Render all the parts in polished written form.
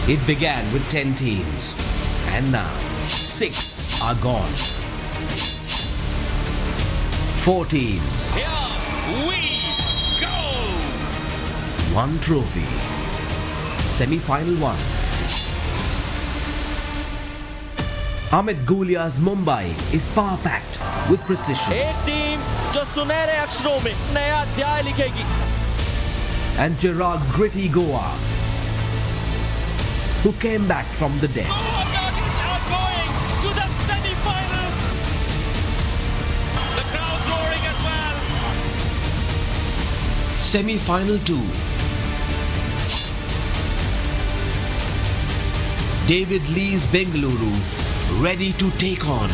It began with 10 teams, and now 6 are gone. 4 teams. Here we go! 1 trophy. Semi-final 1. Amit Gulia's Mumbai is power-packed with precision. एक team जो सुनहरे अक्षरों में नया अध्याय लिखेगी. And Chirag's gritty Goa, who came back from the dead. Goa Guardians are going to the semi-finals. The crowd's roaring as well. Semi-final 2. David Lee's Bengaluru ready to take on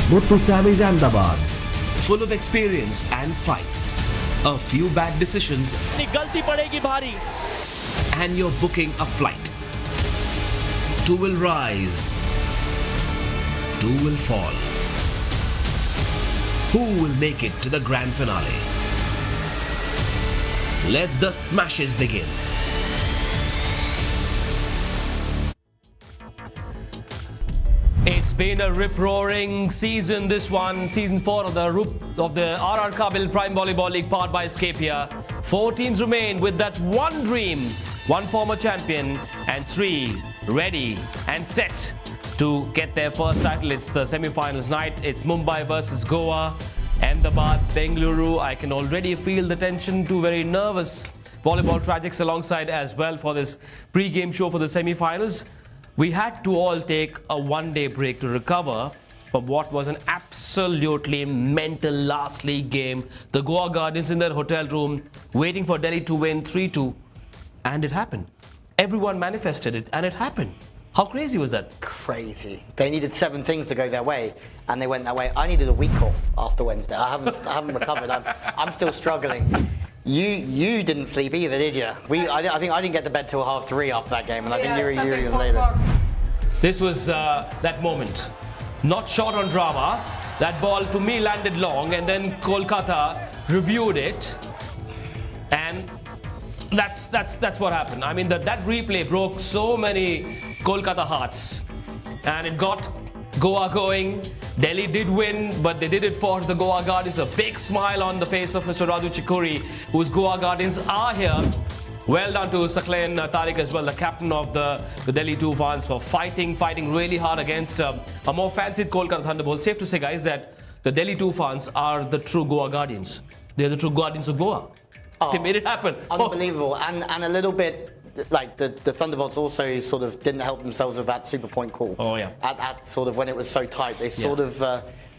Muthusami's Ahmedabad, full of experience and fight. A few bad decisions गलती पड़ेगी भारी. and you're booking a flight. 2 will rise, 2 will fall. Who will make it to the grand finale? Let the smashes begin. It's been a rip-roaring season, this one, season 4 of the RR Kabil Prime Volleyball League powered by Scapia. 4 teams remain with that one dream, 1 former champion and 3 ready and set to get their first title. It's the semi-finals night. It's Mumbai versus Goa, Ahmedabad, Bengaluru. I can already feel the tension. 2 very nervous volleyball tragics alongside as well for this pre-game show for the semi-finals. We had to all take a one-day break to recover from what was an absolutely mental last league game. The Goa Guardians in their hotel room waiting for Delhi to win 3-2, and it happened. Everyone manifested it, and it happened. How crazy was that? Crazy. They needed 7 things to go their way, and they went that way. I needed a week off after Wednesday. I haven't recovered. I'm still struggling. You didn't sleep either, did you? I think I didn't get to bed till 3:30 after that game, and I think you were even later. This was that moment. Not short on drama. That ball to me landed long, and then Kolkata reviewed it, and that's what happened. I mean, that replay broke so many Kolkata hearts, and it got Goa going. Delhi did win, but they did it for the Goa Guardians. A big smile on the face of Mr. Raju Chikuri, whose Goa Guardians are here. Well done to Sakleen Tariq as well, the captain of the Delhi Toofans, for fighting really hard against a more fancied Kolkata Thunderbolts. Safe to say, guys, that the Delhi Toofans are the true Goa Guardians. They're the true Guardians of Goa. Oh, they made it happen. Unbelievable. And a little bit like the Thunderbolts also sort of didn't help themselves with that super point call. Oh, yeah. At sort of when it was so tight, they sort of,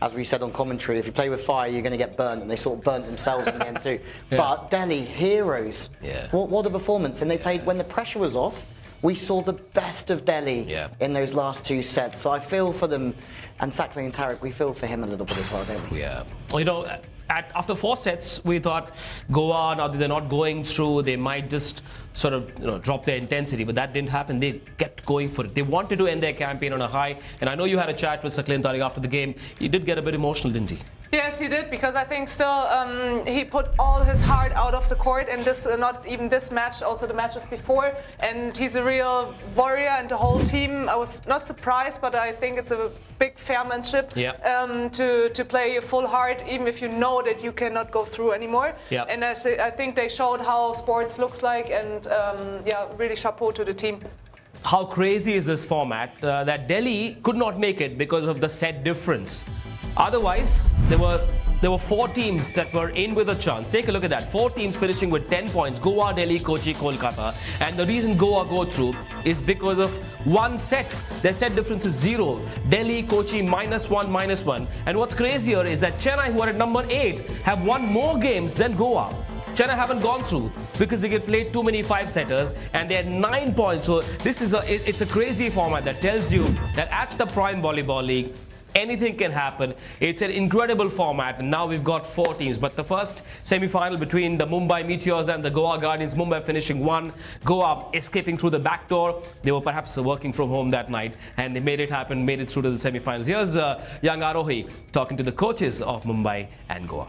as we said on commentary, if you play with fire, you're going to get burnt, and they sort of burnt themselves in the end too. Yeah. But Delhi, heroes. Yeah. What a performance. And they played, when the pressure was off, we saw the best of Delhi in those last 2 sets. So I feel for them, and Sakleen Tariq, we feel for him a little bit as well, don't we? Yeah. You know, after 4 sets, we thought Goa, now that they're not going through, they might just sort of drop their intensity, but that didn't happen. They kept going for it. They wanted to end their campaign on a high, and I know you had a chat with Sakleen Tariq after the game. He did get a bit emotional, didn't he? Yes, he did, because I think still he put all his heart out of the court, and this not even this match, also the matches before, and he's a real warrior, and the whole team, I was not surprised, but I think it's a big fairmanship to play full heart, even if you know that you cannot go through anymore. And I think they showed how sports looks like, and really chapeau to the team. How crazy is this format that Delhi could not make it because of the set difference? Otherwise, there were 4 teams that were in with a chance. Take a look at that. 4 teams finishing with 10 points. Goa, Delhi, Kochi, Kolkata. And the reason Goa go through is because of 1 set. Their set difference is 0. Delhi, Kochi, -1. And what's crazier is that Chennai, who are at number 8, have won more games than Goa. Chennai haven't gone through because they get played too many 5-setters, and they had 9 points. So this is it's a crazy format that tells you that at the Prime Volleyball League, anything can happen. It's an incredible format, and now we've got 4 teams. But the first semi-final between the Mumbai Meteors and the Goa Guardians, Mumbai finishing 1, Goa escaping through the back door. They were perhaps working from home that night, and they made it happen, made it through to the semi-finals. Here's young Arohi talking to the coaches of Mumbai and Goa.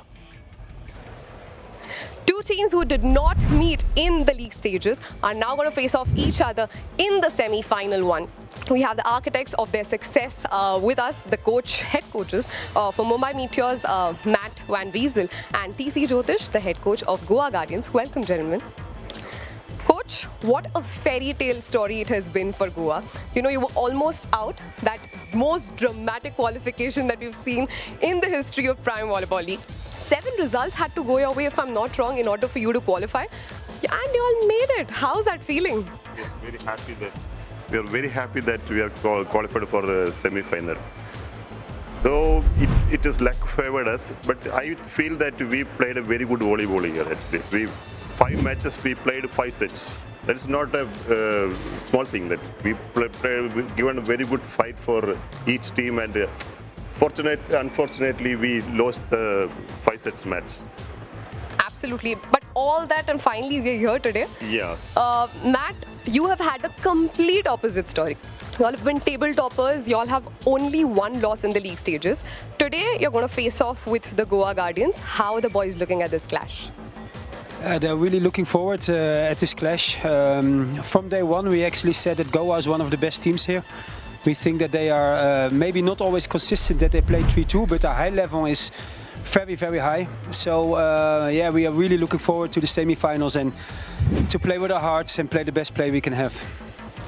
2 Two teams who did not meet in the league stages are now going to face off each other in the semi-final one. We have the architects of their success with us, the head coaches for Mumbai Meteors, Matt Van Wezel and TC Jyotish, the head coach of Goa Guardians. Welcome, gentlemen. Coach, what a fairy tale story it has been for Goa. You know, you were almost out, that most dramatic qualification that we've seen in the history of Prime Volleyball League. 7 results had to go your way, if I'm not wrong, in order for you to qualify. And you all made it. How's that feeling? We are very happy that we are qualified for the semi-final. Though it is luck favored us, but I feel that we played a very good volleyball here. Actually, 5 matches we played 5 sets. That is not a small thing. That we've given a very good fight for each team, and unfortunately, we lost the 5 sets match. Absolutely. But all that, and finally we're here today. Yeah. Matt, you have had a complete opposite story. You all have been table toppers. You all have only 1 loss in the league stages. Today, you're going to face off with the Goa Guardians. How are the boys looking at this clash? They're really looking forward at this clash. From day one, we actually said that Goa is one of the best teams here. We think that they are maybe not always consistent, that they play 3-2, but the high level is very, very high. So yeah, we are really looking forward to the semi-finals and to play with our hearts and play the best play we can have.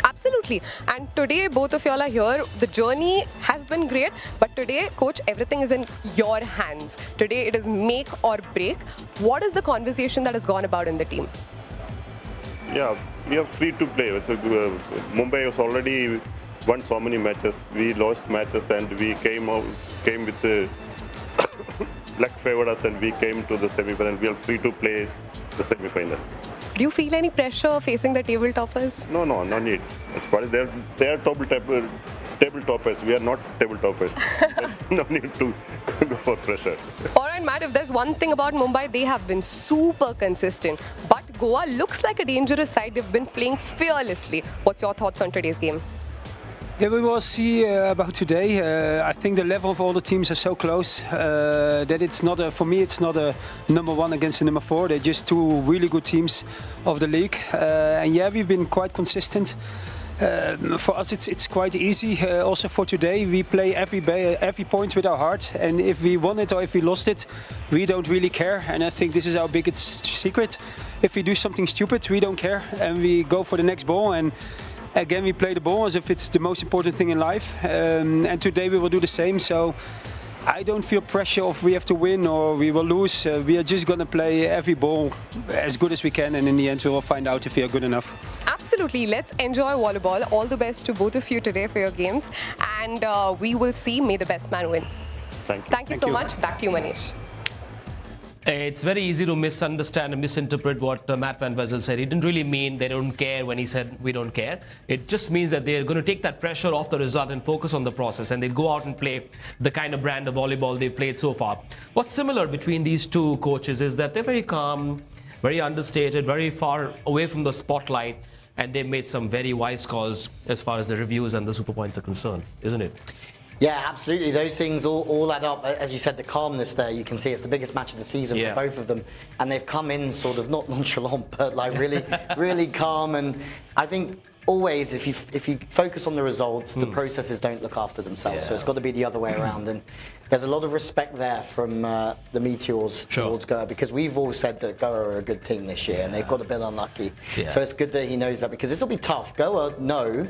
Absolutely. And today, both of y'all are here. The journey has been great, but today, coach, everything is in your hands. Today, it is make or break. What is the conversation that has gone about in the team? Yeah, we are free to play. So, Mumbai has already won so many matches. We lost matches, and we came with the luck favored us, and we came to the semi-final. We are free to play the semi-final. Do you feel any pressure facing the table toppers? No, no need. As far as they are table toppers. We are not table toppers. There's no need to go for pressure. All right, Matt, if there's one thing about Mumbai, they have been super consistent. But Goa looks like a dangerous side. They've been playing fearlessly. What's your thoughts on today's game? Yeah, we will see about today. I think the level of all the teams are so close that it's not for me, it's not a number 1 against the number 4. They're just 2 really good teams of the league. And yeah, we've been quite consistent. For us, it's quite easy. Also for today, we play every point with our heart. And if we won it or if we lost it, we don't really care. And I think this is our biggest secret. If we do something stupid, we don't care. And we go for the next ball. And again, we play the ball as if it's the most important thing in life. And today we will do the same. So I don't feel pressure of we have to win or we will lose. We are just going to play every ball as good as we can. And in the end, we will find out if we are good enough. Absolutely. Let's enjoy volleyball. All the best to both of you today for your games. And we will see. May the best man win. Thank you. Thank you so much. Back to you, Manish. It's very easy to misunderstand and misinterpret what Matt Van Wezel said. He didn't really mean they don't care when he said we don't care. It just means that they're going to take that pressure off the result and focus on the process, and they'll go out and play the kind of brand of volleyball they've played so far. What's similar between these 2 coaches is that they're very calm, very understated, very far away from the spotlight, and they've made some very wise calls as far as the reviews and the super points are concerned, isn't it? Yeah, absolutely. Those things all add up. As you said, the calmness there, you can see it's the biggest match of the season for both of them. And they've come in sort of not nonchalant, but like really, really calm. And I think always if you focus on the results, the processes don't look after themselves. So it's got to be the other way around. And there's a lot of respect there from the Meteors towards Goa, because we've all said that Goa are a good team this year and they've got a bit unlucky. So it's good that he knows that, because this will be tough. Goa know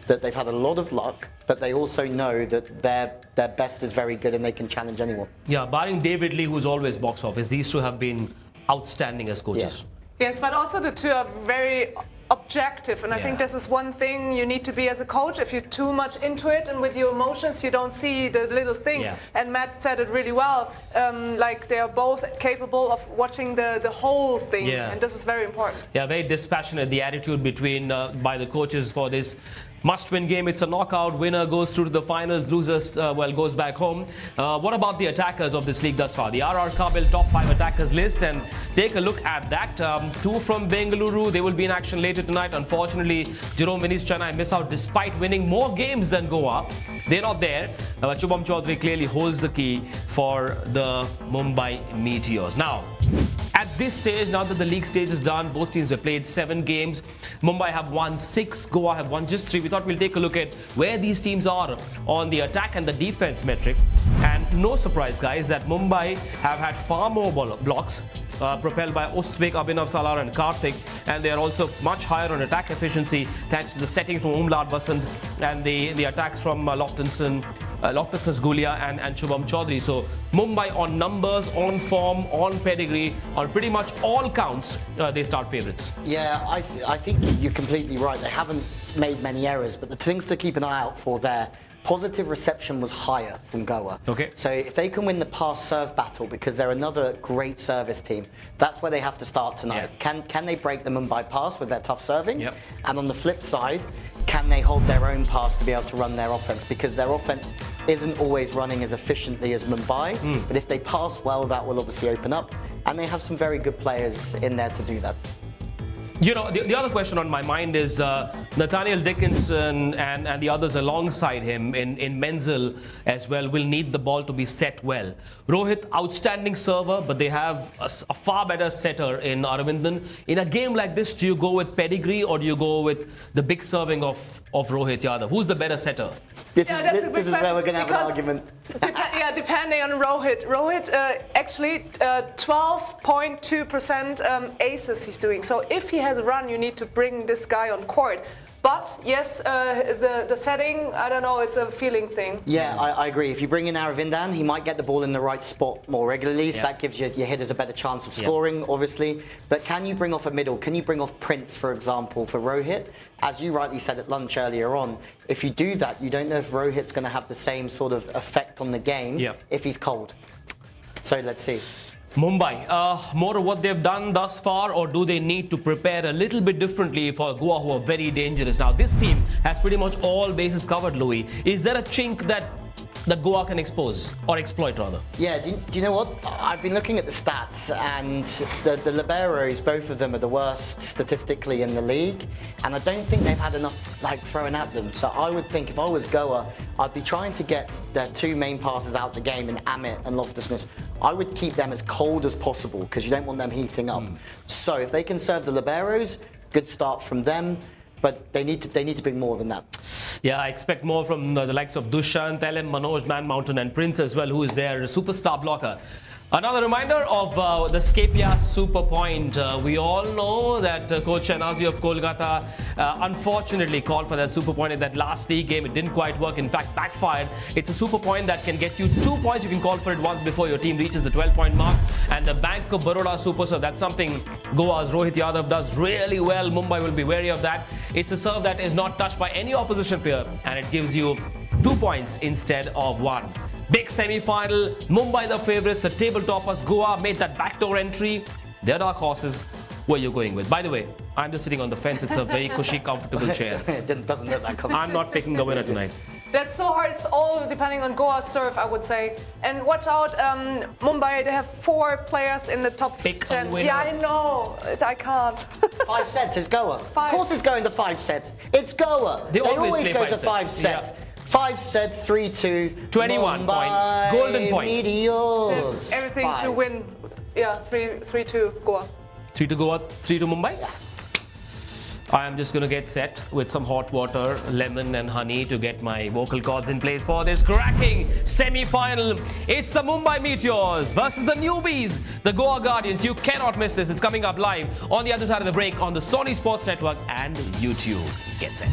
that they've had a lot of luck, but they also know that their best is very good and they can challenge anyone. Yeah, barring David Lee, who's always box office, these 2 have been outstanding as coaches. Yes, but also the 2 are very objective, and I think this is one thing you need to be as a coach. If you're too much into it and with your emotions, you don't see the little things. And Matt said it really well. Like they are both capable of watching the whole thing, and this is very important. Yeah, very dispassionate, the attitude between by the coaches for this must-win game. It's a knockout. Winner goes through to the finals. Losers, goes back home. What about the attackers of this league thus far? The RR Kabil top 5 attackers list, and take a look at that. 2 from Bengaluru. They will be in action later tonight. Unfortunately, Jerome Vinny's Chennai miss out despite winning more games than Goa. They're not there. Shubham Chaudhary clearly holds the key for the Mumbai Meteors. Now, at this stage, now that the league stage is done, both teams have played 7 games. Mumbai have won 6, Goa have won just 3. We thought we'll take a look at where these teams are on the attack and the defense metric. And no surprise, guys, that Mumbai have had far more blocks propelled by Ustbek, Abhinav Salar and Karthik, and they are also much higher on attack efficiency thanks to the setting from Umlad Vasant and the attacks from Loftusson Gulia and Shubham Chaudhary. So Mumbai on numbers, on form, on pedigree, on pretty much all counts, they start favourites. Yeah, I think you're completely right. They haven't made many errors, but the things to keep an eye out for there. Positive reception was higher from Goa. Okay. So if they can win the pass-serve battle, because they're another great service team, that's where they have to start tonight. Yeah. Can they break the Mumbai pass with their tough serving? Yep. And on the flip side, can they hold their own pass to be able to run their offense? Because their offense isn't always running as efficiently as Mumbai. But if they pass well, that will obviously open up. And they have some very good players in there to do that. You know, the other question on my mind is Nathaniel Dickinson and the others alongside him in Menzel as well will need the ball to be set well. Rohit, outstanding server, but they have a far better setter in Aravindan. In a game like this, do you go with pedigree or do you go with the big serving of Rohit Yadav? Who's the better setter? This That's a good is where we're going to have an because argument. Depending on Rohit. Rohit actually 12.2% aces he's doing. So if he has a run, you need to bring this guy on court. But yes, the setting, I don't know, it's a feeling thing. Yeah, I agree. If you bring in Aravindan, he might get the ball in the right spot more regularly, so that gives your hitters a better chance of scoring, obviously. But can you bring off a middle? Can you bring off Prince, for example, for Rohit? As you rightly said at lunch earlier on, if you do that, you don't know if Rohit's going to have the same sort of effect on the game if he's cold. So let's see. Mumbai, more of what they've done thus far, or do they need to prepare a little bit differently for Goa, who are very dangerous? Now, this team has pretty much all bases covered, Louis. Is there a chink that Goa can expose, or exploit rather? Yeah, do you know what? I've been looking at the stats, and the liberos, both of them are the worst statistically in the league, and I don't think they've had enough thrown at them. So I would think if I was Goa, I'd be trying to get their 2 main passes out the game in Amit and Loftus. I would keep them as cold as possible because you don't want them heating up. So if they can serve the liberos, good start from them. But they need to bring more than that. Yeah, I expect more from the likes of Dushan, Telem, Manoj, Man Mountain and Prince as well, who is their superstar blocker. Another reminder of the Scapia Super Point. We all know that Coach Shanazi of Kolkata unfortunately called for that Super Point in that last league game. It didn't quite work, in fact backfired. It's a Super Point that can get you 2 points. You can call for it once before your team reaches the 12-point mark. And the Bank of Baroda Super Serve, that's something Goa's Rohit Yadav does really well. Mumbai will be wary of that. It's a serve that is not touched by any opposition player, and it gives you 2 points instead of 1. Big semi-final, Mumbai the favourites, the table toppers. Goa made that backdoor entry. They're dark horses. Who are you going with? By the way, I'm just sitting on the fence. It's a very cushy, comfortable chair. It doesn't look that comfortable. I'm not picking the winner tonight. That's so hard. It's all depending on Goa's serve, I would say. And watch out, Mumbai, they have 4 players in the top Pick 10. a winner. Yeah, I know. I can't. 5 sets is Goa. 5. Of course it's going to 5 sets. It's Goa. They always play go 5 to sets. 5 sets. Yeah. 5 sets, 3-2. 21 Mumbai, point. Golden point. Meteors. Everything 5. to win. Yeah, 3-2 Goa. 3 to Goa, 3 to Mumbai? Yeah. I am just going to get set with some hot water, lemon and honey to get my vocal cords in place for this cracking semi-final. It's the Mumbai Meteors versus the newbies, the Goa Guardians. You cannot miss this. It's coming up live on the other side of the break on the Sony Sports Network and YouTube. Get set.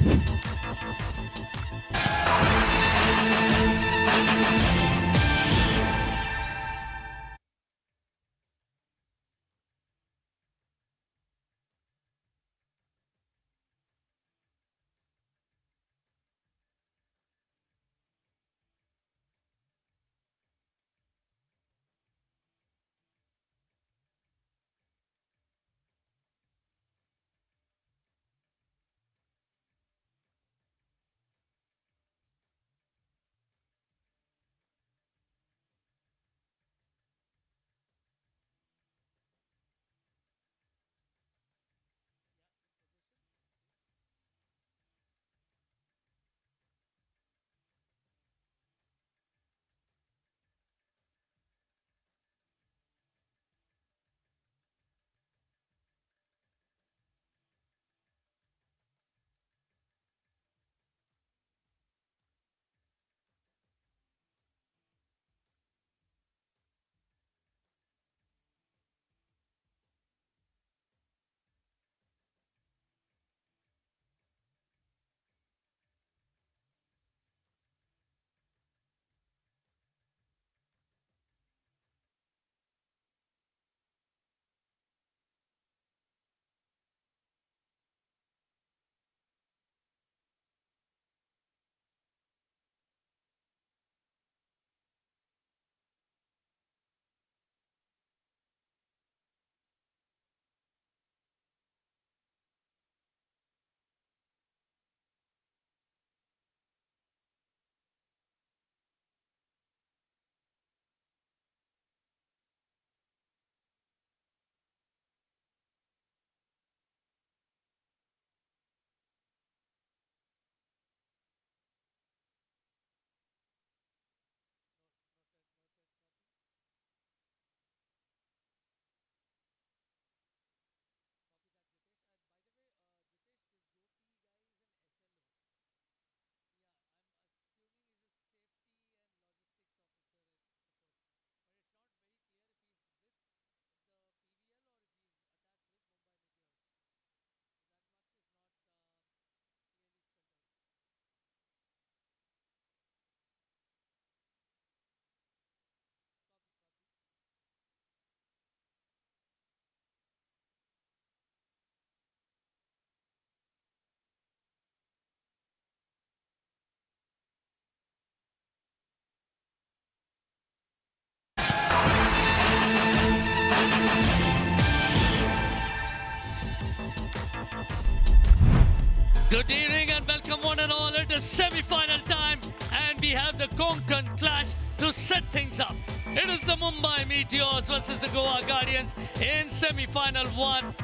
is semi-final time and we have the Konkan clash to set things up. It is the Mumbai Meteors versus the Goa Guardians in semi-final 1.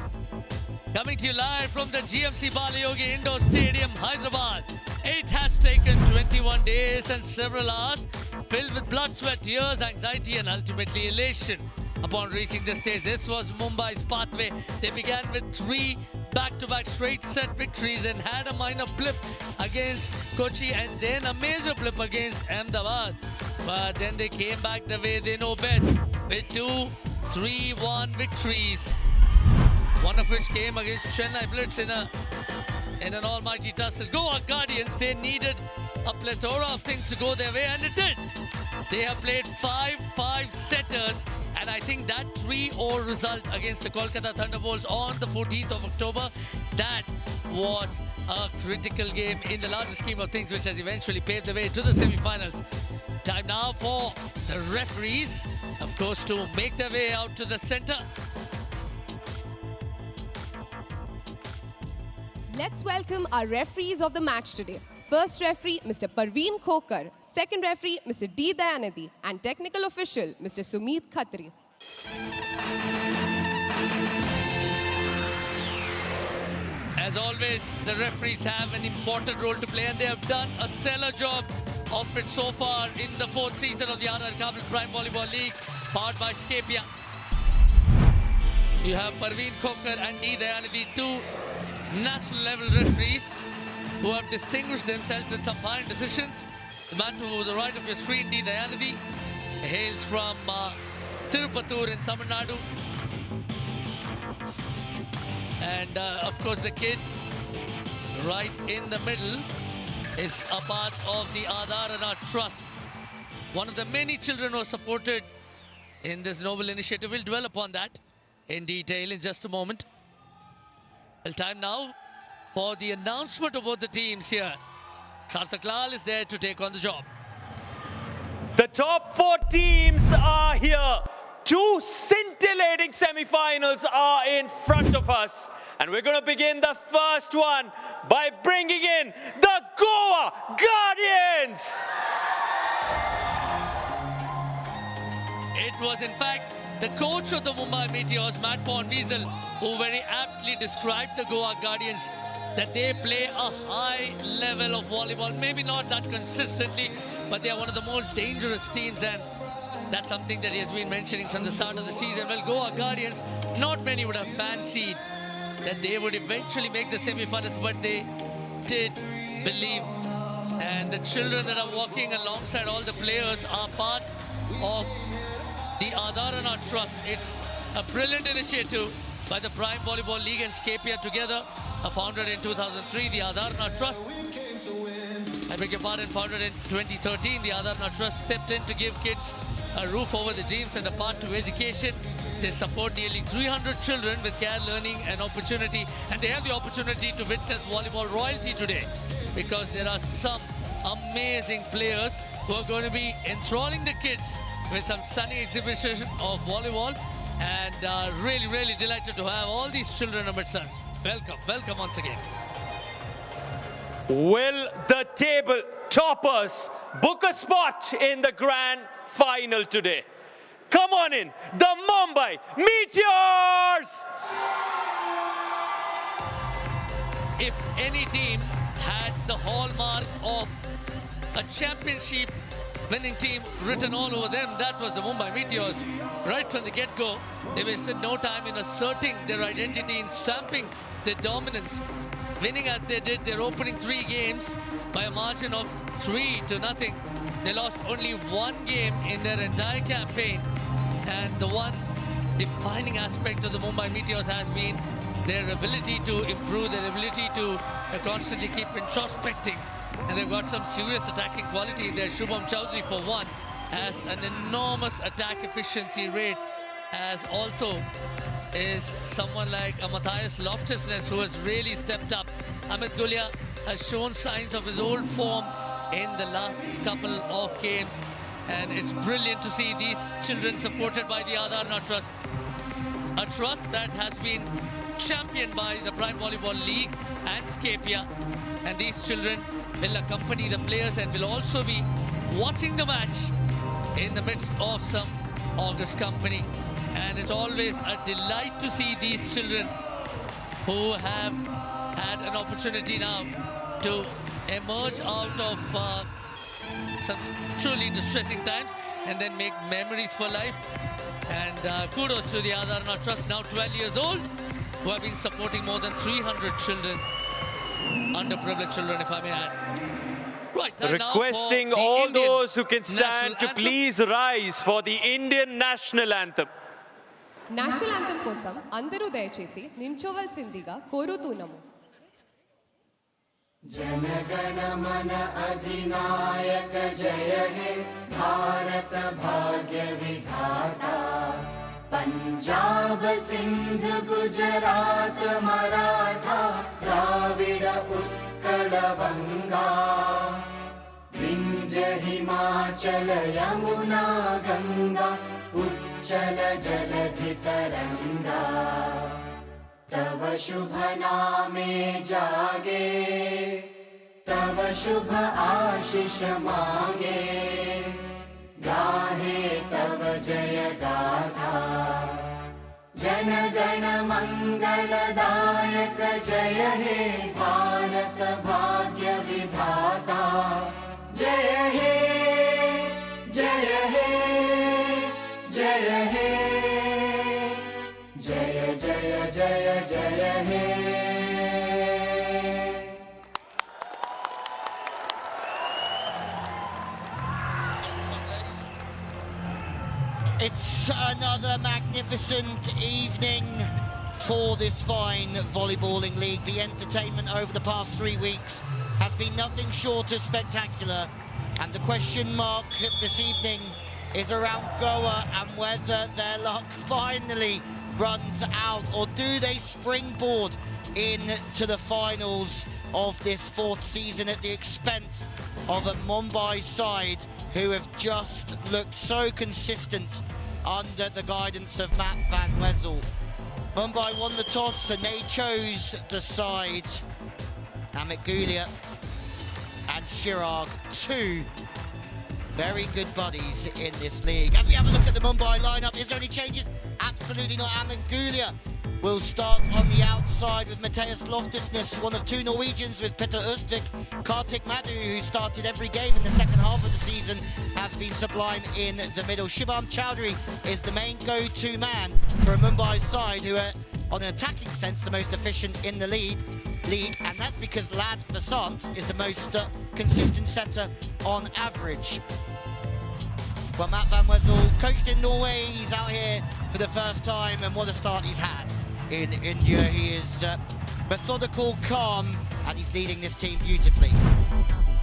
Coming to you live from the GMC Balayogi Indoor Stadium, Hyderabad. It has taken 21 days and several hours, filled with blood, sweat, tears, anxiety and ultimately elation. Upon reaching this stage, this was Mumbai's pathway. They began with 3 back-to-back straight set victories and had a minor blip against Kochi and then a major blip against Ahmedabad. But then they came back the way they know best with 2 3-1 victories. One of which came against Chennai Blitz in an almighty tussle. Goa Guardians, they needed a plethora of things to go their way and it did. They have played 5 setters and I think that 3-0 result against the Kolkata Thunderbolts on the 14th of October, that was a critical game in the larger scheme of things, which has eventually paved the way to the semi-finals. Time now for the referees, of course, to make their way out to the center. Let's welcome our referees of the match today. First referee, Mr. Parveen Khokar. Second referee, Mr. D. Dayanidhi. And technical official, Mr. Sumit Khatri. As always, the referees have an important role to play and they have done a stellar job of it so far in the 4th season of the Ahmedabad Prime Volleyball League, powered by Scapia. You have Parveen Khokar and D. Dayanidhi, 2 national level referees who have distinguished themselves with some fine decisions. The man to the right of your screen, D. Dayanidhi, hails from Tirupattur in Tamil Nadu. And of course the kid right in the middle is a part of the Adharana Trust. One of the many children who are supported in this noble initiative. We'll dwell upon that in detail in just a moment. Well, time now for the announcement of both the teams here. Sarthak Lal is there to take on the job. The top 4 teams are here. 2 scintillating semi-finals are in front of us. And we're going to begin the first one by bringing in the Goa Guardians. It was in fact the coach of the Mumbai Meteors, Matt Wiesel, who very aptly described the Goa Guardians, that they play a high level of volleyball. Maybe not that consistently, but they are one of the most dangerous teams, and that's something that he has been mentioning from the start of the season. Well, Goa Guardians, not many would have fancied that they would eventually make the semi-finals, but they did believe. And the children that are walking alongside all the players are part of the Adharana Trust. It's a brilliant initiative by the Prime Volleyball League and Scapia together, founded in 2003, the Adharana Trust. I beg your pardon, founded in 2013, the Adharana Trust stepped in to give kids a roof over their dreams and a path to education. They support nearly 300 children with care, learning and opportunity, and they have the opportunity to witness volleyball royalty today because there are some amazing players who are going to be enthralling the kids with some stunning exhibition of volleyball, and really delighted to have all these children amidst us. Welcome once again. Will the table toppers book a spot in the grand final today? Come on in, the Mumbai Meteors! If any team had the hallmark of a championship winning team written all over them, that was the Mumbai Meteors. Right from the get-go, they wasted no time in asserting their identity, in stamping their dominance, winning as they did their opening 3 games by a margin of 3-0. They lost only 1 game in their entire campaign, and the one defining aspect of the Mumbai Meteors has been their ability to improve, their ability to constantly keep introspecting. And they've got some serious attacking quality in there. Shubham Chowdhury, for one, has an enormous attack efficiency rate, as also is someone like a Matthias Loftusness, who has really stepped up. Amit Gulia has shown signs of his old form in the last couple of games, and it's brilliant to see these children supported by the Adharana Trust, a trust that has been championed by the Prime Volleyball League and Scapia, and these children will accompany the players and will also be watching the match in the midst of some august company. And it's always a delight to see these children who have had an opportunity now to emerge out of some truly distressing times and then make memories for life. And kudos to the Adharna Trust, now 12 years old, who have been supporting more than 300 children, underprivileged children, if I may add. Right, and now for Requesting the all Indian those who can stand national to anthem. please rise for the Indian national anthem. National anthem కోసం అందరూ దయచేసి నించోవలసిందిగా కోరుతున్నాము. जनगण मन अधिनायक जय हे भारत भाग्य विधाता पंजाब सिंध गुजरात मराठा द्राविड उत्कल बंगा विंध्य हिमाचल यमुना गंगा उच्चल जलधि तरंगा तव शुभ नामे जागे तव शुभ आशीष मांगे गाहे तव जय गाथा जन गण मंगलदायक जय हे भारत भाग्य विधाता जय हे जय हे जय हे जय जय जय जय हे It's another magnificent evening for this fine volleyballing league. The entertainment over the past 3 weeks has been nothing short of spectacular. And the question mark this evening is around Goa and whether their luck finally runs out, or do they springboard into the finals of this 4th season at the expense of a Mumbai side who have just looked so consistent under the guidance of Matt Van Wezel. Mumbai won the toss and they chose the side. Ahmedabad and Chirag, two very good buddies in this league. As we have a look at the Mumbai lineup, is there any changes? Absolutely not. Ahmedabad will start on the outside with Meteors Loftusness, one of 2 Norwegians with Petter Østvik. Kartik Madhu, who started every game in the second half of the season, has been sublime in the middle. Shubham Chowdhury is the main go-to man for a Mumbai side who are, on an attacking sense, the most efficient in the league, and that's because Lad Vasant is the most consistent setter on average. Well, Matt Van Wezel, coached in Norway, he's out here for the first time, and what a start he's had in India. He is methodical, calm, and he's leading this team beautifully.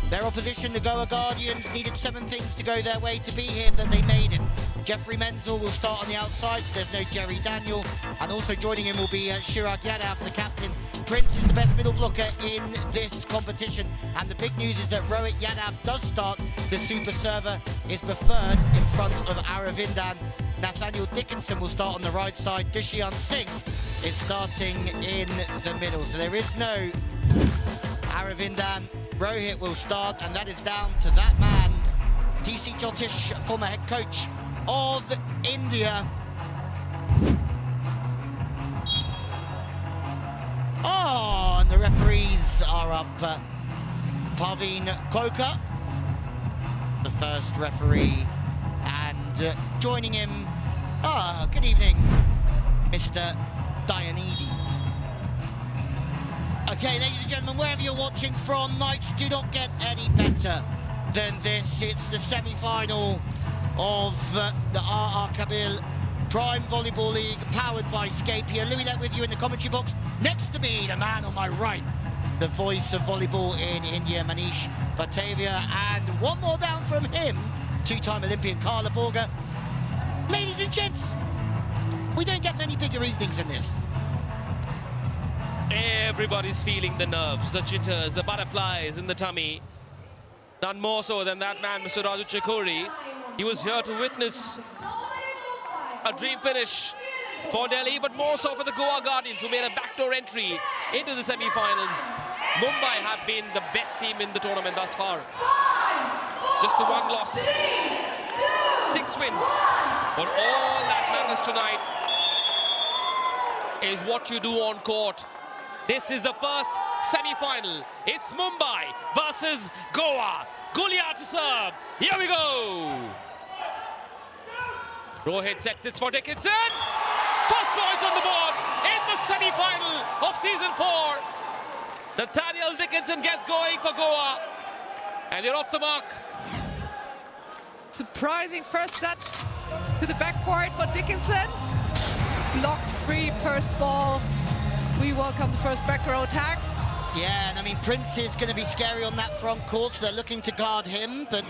Their opposition, the Goa Guardians, needed 7 things to go their way to be here, that they made it. Jeffrey Menzel will start on the outside, so there's no Jerry Daniel, and also joining him will be Chirag Yadav, the captain. Prince is the best middle blocker in this competition, and the big news is that Rohit Yadav does start. The super server is preferred in front of Aravindan. Nathaniel Dickinson will start on the right side. Dushyant Singh is starting in the middle, so there is no Aravindan. Rohit will start, and that is down to that man, TC Jyotish, former head coach of India. Oh, and the referees are up. Paveen Koka, the first referee, and joining him, good evening, Mr. Dayanidi. Okay, ladies and gentlemen, wherever you're watching from, nights do not get any better than this. It's the semi-final of the R.R. Kabil Prime Volleyball League, powered by Scapia. Louis Lett with you in the commentary box. Next to me, the man on my right, the voice of volleyball in India, Manish Batavia. And one more down from him, 2-time Olympian Carla Borger. Ladies and gents, we don't get many bigger evenings than this. Everybody's feeling the nerves, the jitters, the butterflies in the tummy. None more so than that man, Mr. Raju Chakuri. He was here to witness a dream finish for Delhi, but more so for the Goa Guardians, who made a backdoor entry into the semi-finals. Mumbai have been the best team in the tournament thus far. Just the one loss. 6 wins. But all that matters tonight is what you do on court. This is the first semi-final. It's Mumbai versus Goa. Gulia to serve. Here we go. Rohit sets it for Dickinson. First points on the board in the semi-final of season 4. Nathaniel Dickinson gets going for Goa. And they're off the mark. Surprising first set to the backcourt for Dickinson. Blocked free first ball. We welcome the first back row attack. Yeah, and I mean, Prince is going to be scary on that front court, so they're looking to guard him, but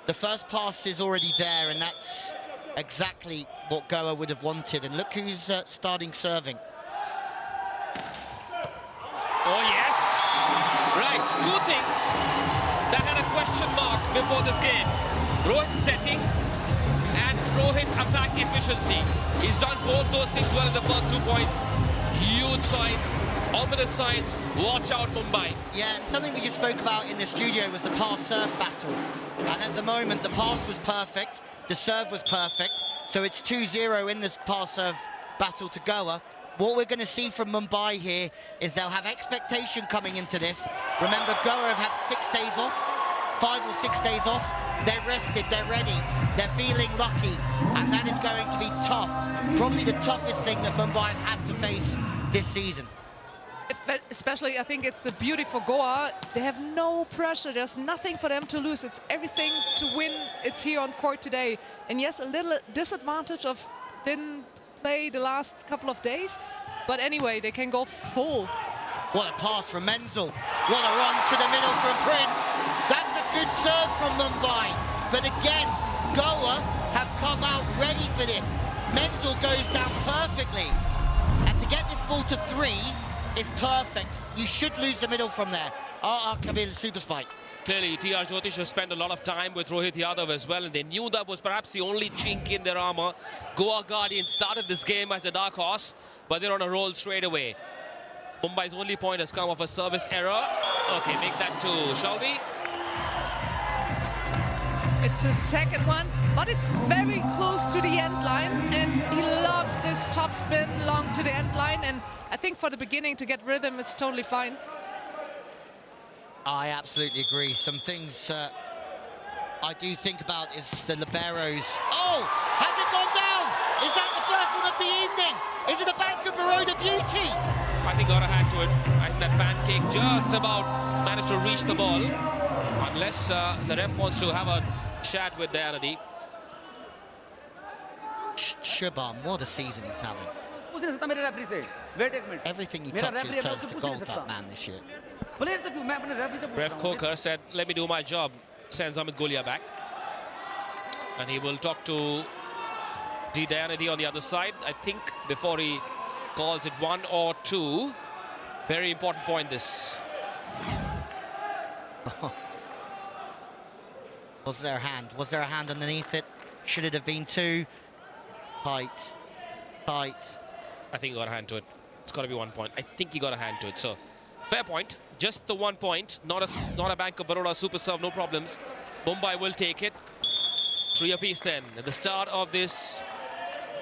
the first pass is already there, and that's exactly what Goa would have wanted. And look who's starting serving. Oh, yes. Right, 2 things that had a question mark before this game. Rohit setting and Rohit's attack efficiency. He's done both those things well in the first 2 points. Huge signs, ominous signs. Watch out, Mumbai. Yeah, and something we just spoke about in the studio was the pass-serve battle. And at the moment, the pass was perfect, the serve was perfect, so it's 2-0 in this pass-serve battle to Goa. What we're going to see from Mumbai here is they'll have expectation coming into this. Remember, Goa have had 6 days off, 5 or 6 days off. They're rested, they're ready, they're feeling lucky, and that is going to be tough. Probably the toughest thing that Mumbai have had to face this season. Especially, I think it's the beauty for Goa. They have no pressure. There's nothing for them to lose. It's everything to win. It's here on court today. And yes, a little disadvantage of didn't play the last couple of days. But anyway, they can go full. What a pass from Menzel. What a run to the middle from Prince. That's a good serve from Mumbai. But again, Goa have come out ready for this. Menzel goes down perfectly. And to get this ball to 3 is perfect. You should lose the middle from there. Kabir, super spike. Clearly, TR Jyotish has spent a lot of time with Rohit Yadav as well, and they knew that was perhaps the only chink in their armor. Goa Guardians started this game as a dark horse, but they're on a roll straight away. Mumbai's only point has come off a service error. Okay, make that 2, shall we? It's the second one, but it's very close to the end line, and he loves this top spin long to the end line, and I think for the beginning to get rhythm, it's totally fine. I absolutely agree. Some things I do think about is the liberos. Oh, has it gone down? Is that the first one of the evening? Is it a Bank of Baroda beauty? I think got a hand to it. I think that pancake just about managed to reach the ball. Unless the ref wants to have a chat with Dayanadi. Shubham, what a season he's having. Everything he touches turns to gold, that man, this year. Ref Kokar said, let me do my job. Sends Amit Gulia back. And he will talk to D. Dayanadi on the other side, I think, before he calls it 1 or 2. Very important point, this. Was there a hand? Was there a hand underneath it? Should it have been 2? Tight. It's tight. I think he got a hand to it. It's got to be 1 point. I think he got a hand to it. So, fair point. Just the 1 point. Not a Bank of Baroda super serve. No problems. Mumbai will take it. 3 apiece then. At the start of this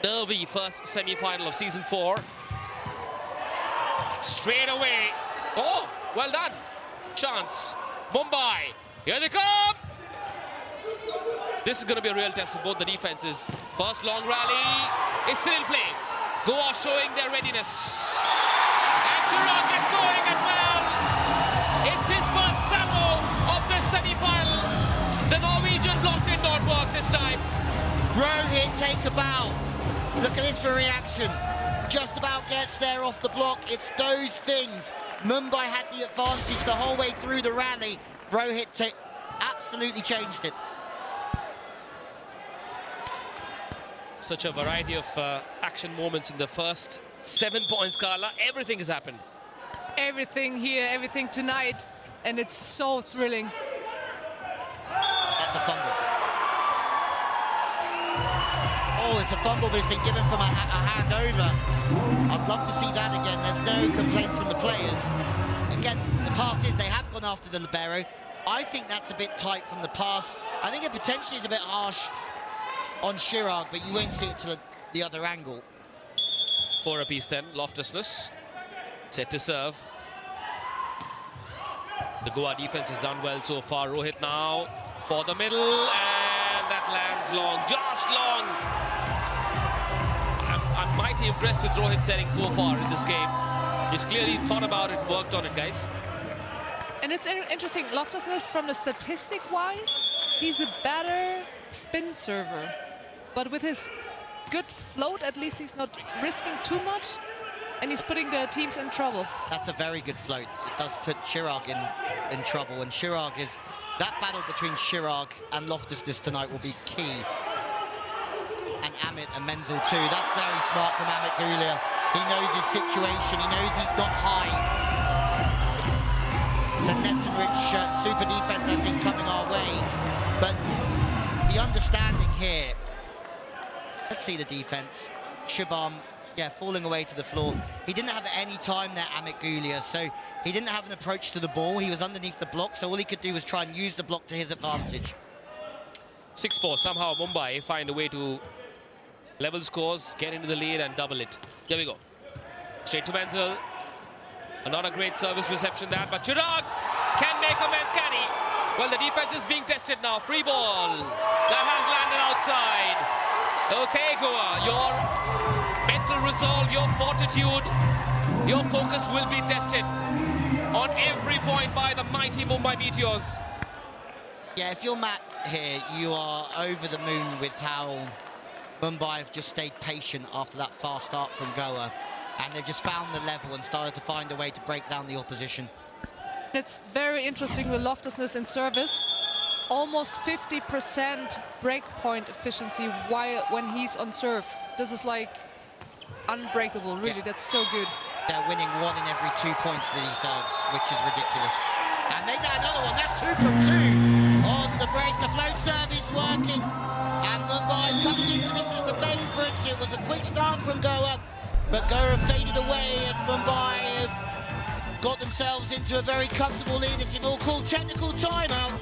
nervy first semi-final of season 4. Straight away. Oh, well done. Chance. Mumbai. Here they come. This is going to be a real test of both the defenses. First long rally is still in play. Goa showing their readiness. And Chirag gets going as well. It's his first salvo of this semi-final. The Norwegian block did not work this time. Rohit, take a bow. Look at this for reaction. Just about gets there off the block. It's those things. Mumbai had the advantage the whole way through the rally. Rohit absolutely changed it. Such a variety of action moments in the first 7 points, Carla. Everything has happened. Everything here, everything tonight, and it's so thrilling. That's a fumble. Oh, it's a fumble, but it's been given from a hand over. I'd love to see that again. There's no complaints from the players. Again, the pass is they have gone after the libero. I think that's a bit tight from the pass. I think it potentially is a bit harsh on Chirag, but you won't see it to the other angle. 4 apiece then, Loftus-Ness set to serve. The Goa defense has done well so far. Rohit now for the middle, and that lands long, just long. I'm mighty impressed with Rohit's setting so far in this game. He's clearly thought about it, worked on it, guys. And it's interesting, Loftus-Ness, from the statistic-wise, he's a better spin server. But with his good float, at least he's not risking too much, and he's putting the teams in trouble. That's a very good float. It does put Chirag in trouble, and Chirag is... That battle between Chirag and Loftus-Ness tonight will be key. And Amit and Menzel too. That's very smart from Amit Gulia. He knows his situation. He knows he's not high. It's a net and rich super defense, I think, coming our way. But the understanding here... Let's see the defense. Shubham, yeah, falling away to the floor. He didn't have any time there, Amit Gulia, so he didn't have an approach to the ball. He was underneath the block, so all he could do was try and use the block to his advantage. 6-4, somehow Mumbai find a way to level scores, get into the lead and double it. Here we go. Straight to Menzel. Not a great service reception that, but Chirag can make amends, can he? Well, the defense is being tested now. Free ball. That has landed outside. Okay, Goa, your mental resolve, your fortitude, your focus will be tested on every point by the mighty Mumbai Meteors. Yeah, if you're Matt here, you are over the moon with how Mumbai have just stayed patient after that fast start from Goa. And they've just found the level and started to find a way to break down the opposition. It's very interesting with Loftus-Ness in service. Almost 50% break point efficiency when he's on serve. This is like unbreakable, really. Yeah. That's so good. They're winning 1 in every 2 points that he serves, which is ridiculous. And make that another one. That's 2 from 2 on the break. The float serve is working. And Mumbai coming into this as the favourites. It was a quick start from Goa, but Goa faded away as Mumbai have got themselves into a very comfortable lead. It's all called technical timeout.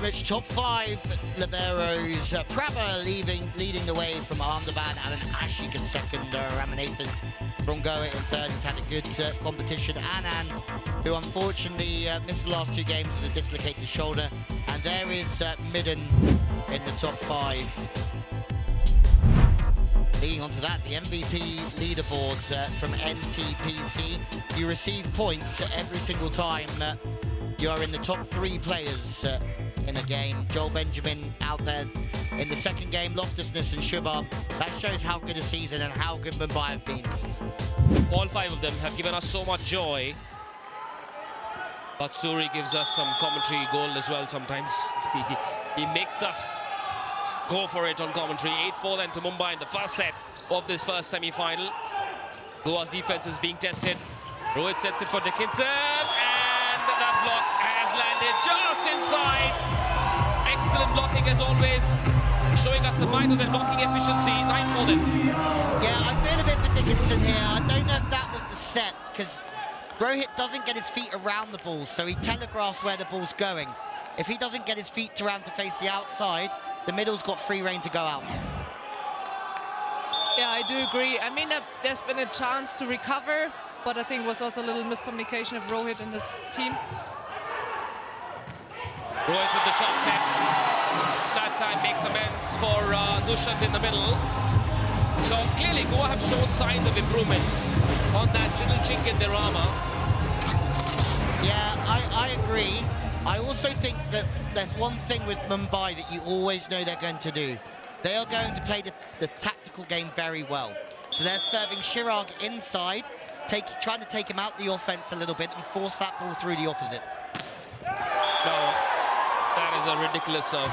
Rich, top 5 liberos. Prabha leading the way from Ahmedabad, Alan Ashik in second, Ramanathan from Goa in third. He's had a good competition. Anand, who unfortunately missed the last 2 games with a dislocated shoulder. And there is Midden in the top 5. Leading on to that, the MVP leaderboard from NTPC. You receive points every single time you are in the top 3 players in a game. Joel Benjamin out there in the second game, Loftus-Ness and Shubham. That shows how good a season and how good Mumbai have been. All 5 of them have given us so much joy. But Suri gives us some commentary gold as well sometimes. He makes us go for it on commentary. 8-4 then to Mumbai in the first set of this first semi-final. Goa's defense is being tested. Rohit sets it for Dickinson, and that block has landed just inside. Excellent excellent blocking as always, showing us the mind of their blocking efficiency. 9 for them. Yeah, I feel a bit for Dickinson here. I don't know if that was the set, because Rohit doesn't get his feet around the ball, so he telegraphs where the ball's going. If he doesn't get his feet around to face the outside, the middle's got free rein to go out. Yeah, I do agree. I mean, there's been a chance to recover, but I think it was also a little miscommunication of Rohit and his team. Rohit with the shot set. That time makes amends for Dushyant in the middle. So clearly Goa have shown signs of improvement on that little chink in their armor. Yeah, I agree. I also think that there's one thing with Mumbai that you always know they're going to do. They are going to play the tactical game very well. So they're serving Chirag inside, trying to take him out the offense a little bit and force that ball through the opposite. No, that is a ridiculous serve.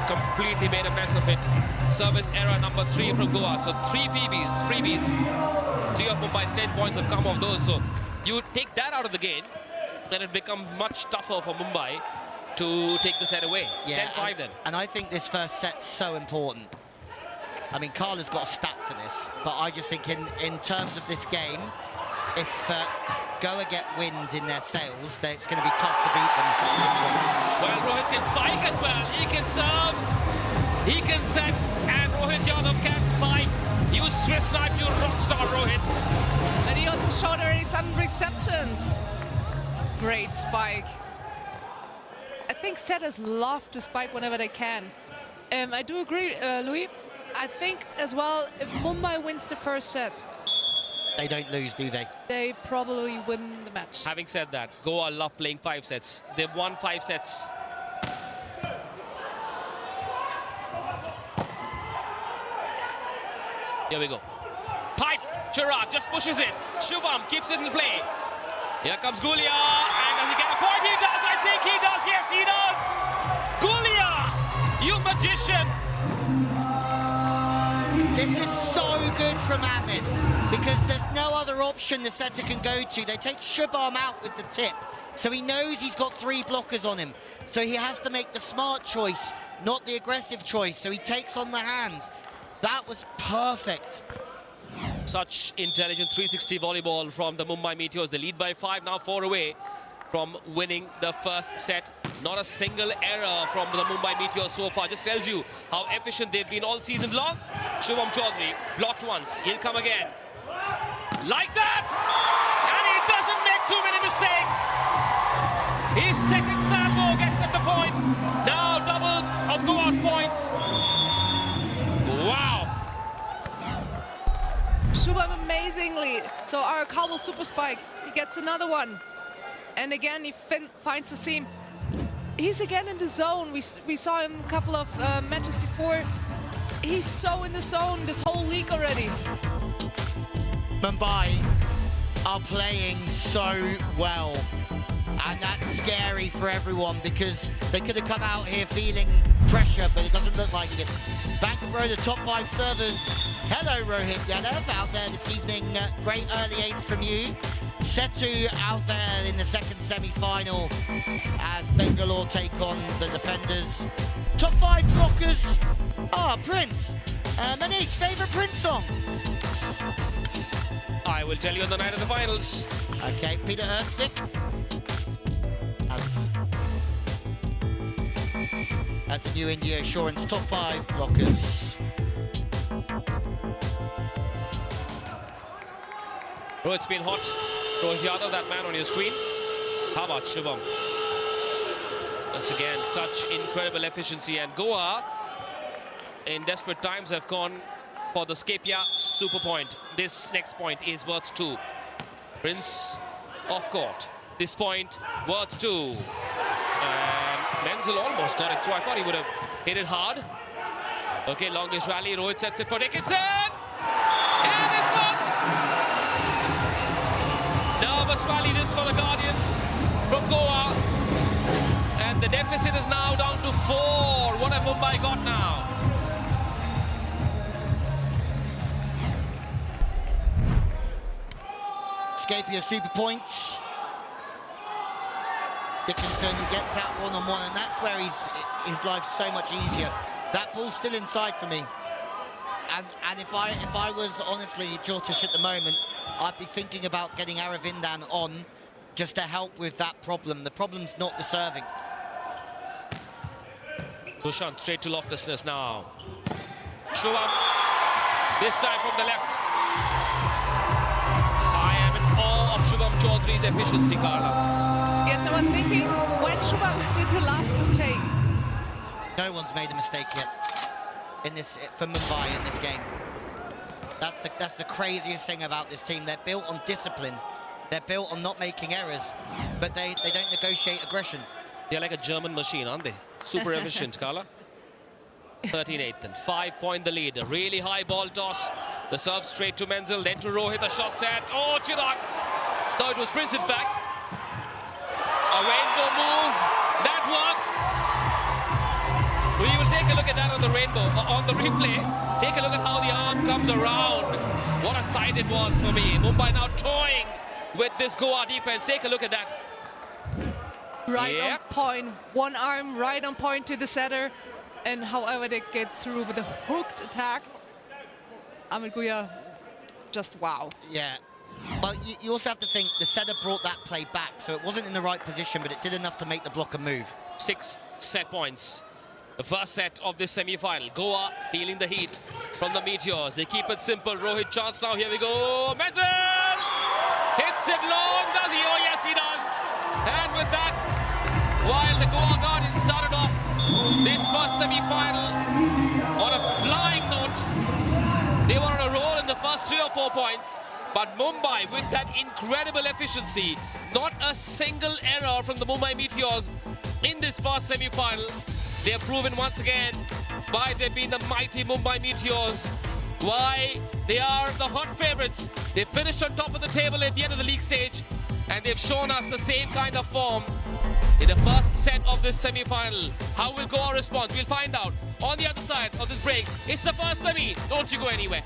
Completely made a mess of it. Service error number 3 from Goa. So 3 freebies. 3 of Mumbai's 10 points have come off those. So you take that out of the game, then it becomes much tougher for Mumbai to take the set away. Yeah, 10-5 then. And I think this first set's so important. I mean, Carla's got a stat for this, but I just think in terms of this game, if Goa get wind in their sails, then it's going to be tough to beat them this week. Well, Rohit can spike as well. He can serve, he can set, and Rohit Yadav can spike. You Swiss knife, you rockstar, Rohit. And he also showed already some receptions. Great spike. I think setters love to spike whenever they can. I do agree, Louis. I think as well, if Mumbai wins the first set, They don't lose, do they? they probably win the match. Having said that, Goa love playing 5 sets. They've won 5 sets. Here we go. Pipe! Chirag just pushes it. Shubham keeps it in play. Here comes Gulia, and does he get a point? He does, I think he does, yes he does! Gulia! You magician! This is so good from Ahmed, because there's no other option the setter can go to. They take Shubham out with the tip, so he knows he's got 3 blockers on him. So he has to make the smart choice, not the aggressive choice, so he takes on the hands. That was perfect. Such intelligent 360 volleyball from the Mumbai Meteors. They lead by 5, now 4 away from winning the first set. Not a single error from the Mumbai Meteors so far. Just tells you how efficient they've been all season long. Shubham Chaudhary blocked once. He'll come again. Like that! And he doesn't make too many mistakes. His second salvo gets at the point. Now double of Goa's points. Wow. Shubham amazingly. So our Arakawa super spike. He gets another one. And again, he finds the seam. He's again in the zone. We saw him a couple of matches before. He's so in the zone this whole league already. Mumbai are playing so well. And that's scary for everyone, because they could have come out here feeling pressure, but it doesn't look like it. Bangalore, the top 5 servers. Hello, Rohit Yadav, out there this evening. Great early ace from you. Setu out there in the second semi-final as Bengaluru take on the defenders. Top 5 blockers. Prince. Manish, favourite Prince song? I will tell you on the night of the finals. Okay, Peter Ersvik. As the new India Assurance top 5 blockers. Rohit's been hot. Rohit Yadav, that man on your screen. How about Shubham? Once again, such incredible efficiency. And Goa, in desperate times, have gone for the Skapia super point. This next point is worth 2. Prince off court. This point worth 2. And Menzel almost got it through. I thought he would have hit it hard. Okay, longest rally. Rohit sets it for Dickinson. And it's blocked. Nervous rally this for the Guardians from Goa. And the deficit is now down to 4. What have Mumbai got now? Skapia super points. Dickinson gets that one-on-one, and that's where his life's so much easier. That ball's still inside for me. And if I was honestly Jyotish at the moment, I'd be thinking about getting Aravindan on just to help with that problem. The problem's not the serving. Dushan straight to loftlessness now. Shubham, this time from the left. I am in awe of Shubham Chaudhary's efficiency, Carla. Yes, I was thinking when Shubham did the last mistake. No one's made a mistake yet in this for Mumbai in this game. That's the craziest thing about this team. They're built on discipline. They're built on not making errors, but they don't negotiate aggression. They're like a German machine, aren't they? Super efficient, Carla. 13-8 and 5-point the lead. A really high ball toss. The serve straight to Menzel, then to Rohit. A shot set. Oh, Chirag. No, it was Prince, in fact. A rainbow move. That worked. We will take a look at that on the rainbow, on the replay. Take a look at how the arm comes around. What a sight it was for me. Mumbai now toying with this Goa defense. Take a look at that. Right on point. One arm right on point to the setter. And however they get through with a hooked attack. Amit Guya, just wow. Yeah. Well, you also have to think the setter brought that play back, so it wasn't in the right position, but it did enough to make the blocker move. 6 set points. The first set of this semi-final. Goa feeling the heat from the Meteors. They keep it simple. Rohit chance now. Here we go. Menzel hits it long. Does he? Oh, yes, he does. And with that, while the Goa Guardians started off this first semi-final on a flying note, they were on a roll in the first 3 or 4 points. But Mumbai, with that incredible efficiency, not a single error from the Mumbai Meteors in this first semi-final. They have proven once again why they've been the mighty Mumbai Meteors, why they are the hot favourites. They finished on top of the table at the end of the league stage, and they've shown us the same kind of form in the first set of this semi-final. How will Goa respond? We'll find out on the other side of this break. It's the first semi. Don't you go anywhere.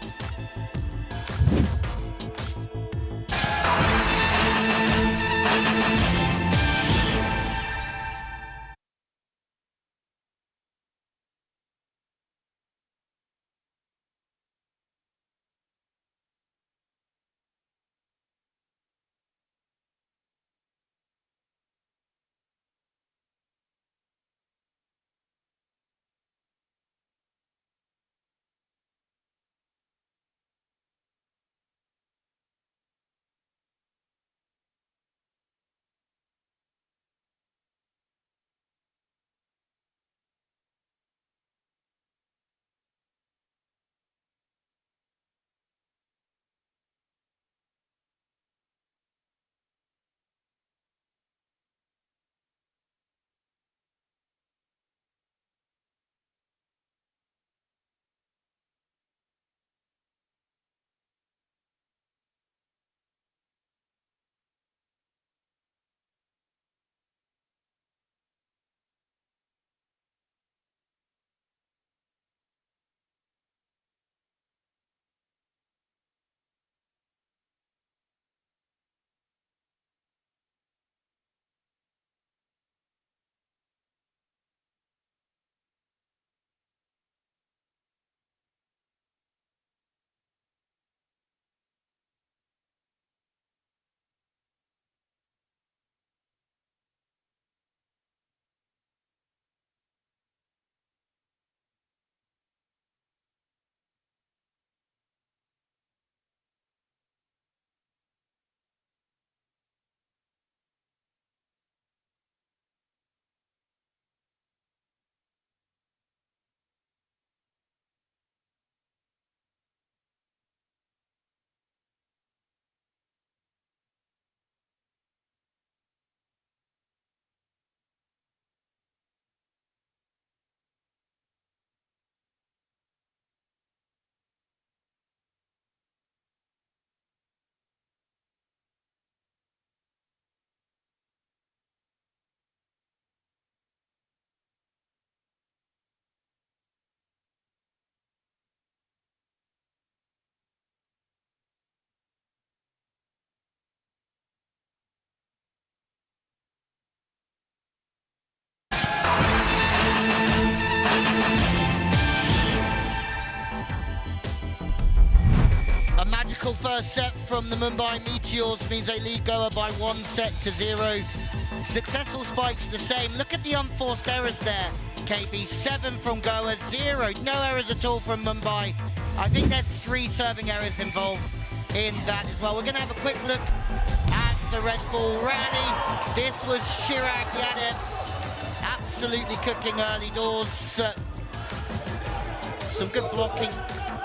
Clinical first set from the Mumbai Meteors means they lead Goa by 1-0. Successful spikes the same. Look at the unforced errors there, KB. 7 from Goa, 0. No errors at all from Mumbai. I think there's 3 serving errors involved in that as well. We're going to have a quick look at the red ball rally. This was Chirag Yadav absolutely cooking early doors. Some good blocking.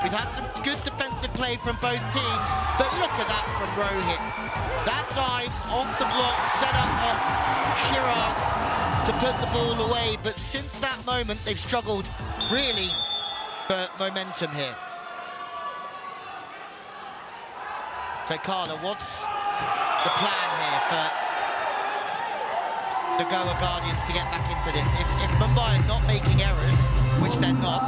We've had some good defensive play from both teams, but look at that from Rohit. That dive off the block set up Chirag to put the ball away, but since that moment they've struggled really for momentum here. So Carla, what's the plan here for the Goa Guardians to get back into this? If Mumbai are not making errors, which they're not,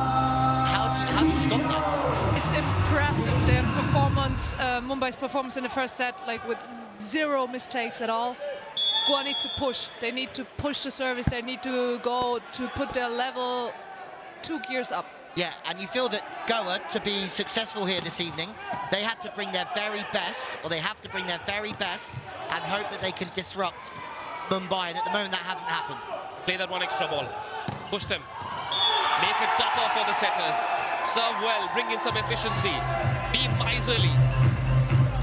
how do you stop that? It's impressive, their performance, Mumbai's performance in the first set, like with 0 mistakes at all. Goa needs to push. They need to push the service. They need to go to put their level 2 gears up. Yeah, and you feel that Goa, to be successful here this evening, they had to bring their very best, or they have to bring their very best, and hope that they can disrupt Mumbai, and at the moment that hasn't happened. Play that one extra ball. Push them. Make it tougher for the setters. Serve well, bring in some efficiency. Be miserly.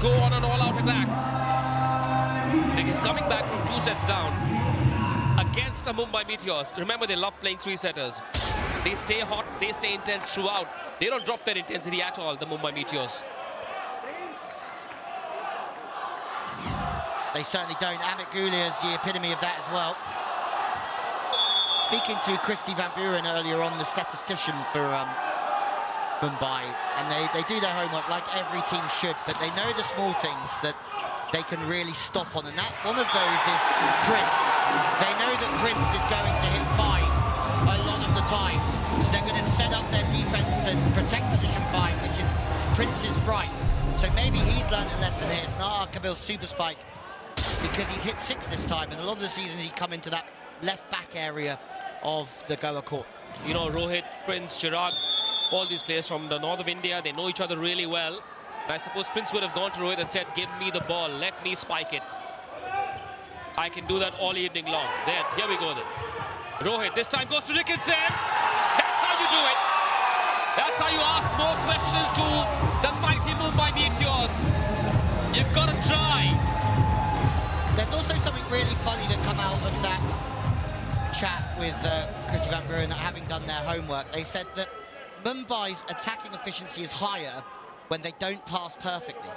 Go on an all-out attack. And he's coming back from 2 sets down against a Mumbai Meteors. Remember, they love playing 3-setters. They stay hot, they stay intense throughout. They don't drop their intensity at all, the Mumbai Meteors. They certainly don't. Amit Gulia is the epitome of that as well. Speaking to Christy Van Buren earlier on, the statistician for Mumbai, and they do their homework like every team should, but they know the small things that they can really stop on, and that one of those is Prince. They know that Prince is going to hit 5 a lot of the time, so they're going to set up their defense to protect position 5, which is Prince's right. So maybe he's learned a lesson here. It's not Kabil's super spike, because he's hit 6 this time, and a lot of the seasons he's come into that left back area of the Goa court. You know, Rohit, Prince, Chirag, all these players from the north of India, they know each other really well. And I suppose Prince would have gone to Rohit and said, give me the ball, let me spike it. I can do that all evening long. There, here we go then. Rohit, this time goes to Dickinson. That's how you do it. That's how you ask more questions to the mighty Mumbai Meteors. You've got to try. There's also something really funny that come out of that chat with Christy Van Buren, having done their homework. They said that Mumbai's attacking efficiency is higher when they don't pass perfectly.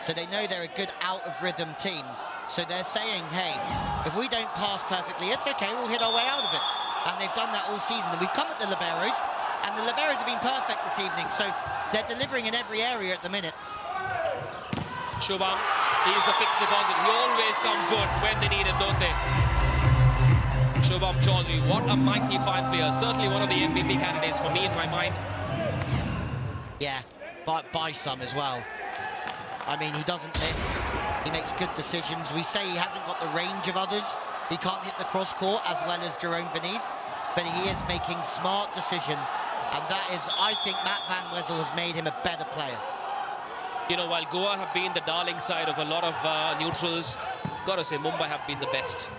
So they know they're a good out-of-rhythm team. So they're saying, hey, if we don't pass perfectly, it's okay, we'll hit our way out of it. And they've done that all season. And we've come at the liberos, and the liberos have been perfect this evening. So they're delivering in every area at the minute. Shubham, he's the fixed deposit. He always comes good when they need him, don't they? Shubham Chaudhary, what a mighty fine player. Certainly one of the MVP candidates for me in my mind. Yeah, by some as well. I mean, he doesn't miss. He makes good decisions. We say he hasn't got the range of others. He can't hit the cross court as well as Jerome Beneath, but he is making smart decision. And that is, I think, Matt Van Wezel has made him a better player. You know, while Goa have been the darling side of a lot of neutrals, gotta say Mumbai have been the best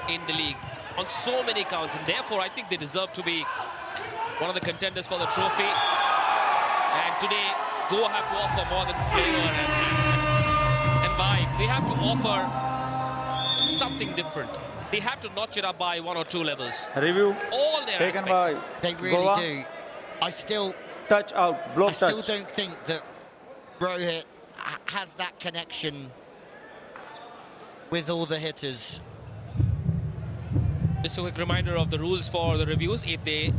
in the league on so many counts, and therefore I think they deserve to be one of the contenders for the trophy. And today, Goa have to offer more than flavor and vibe. They have to offer something different. They have to notch it up by 1 or 2 levels. Review. All their Taken aspects. by They really Goa. do. I still Touch out, block touch. still don't think that Rohit has that connection with all the hitters. Just a quick reminder of the rules for the reviews. If they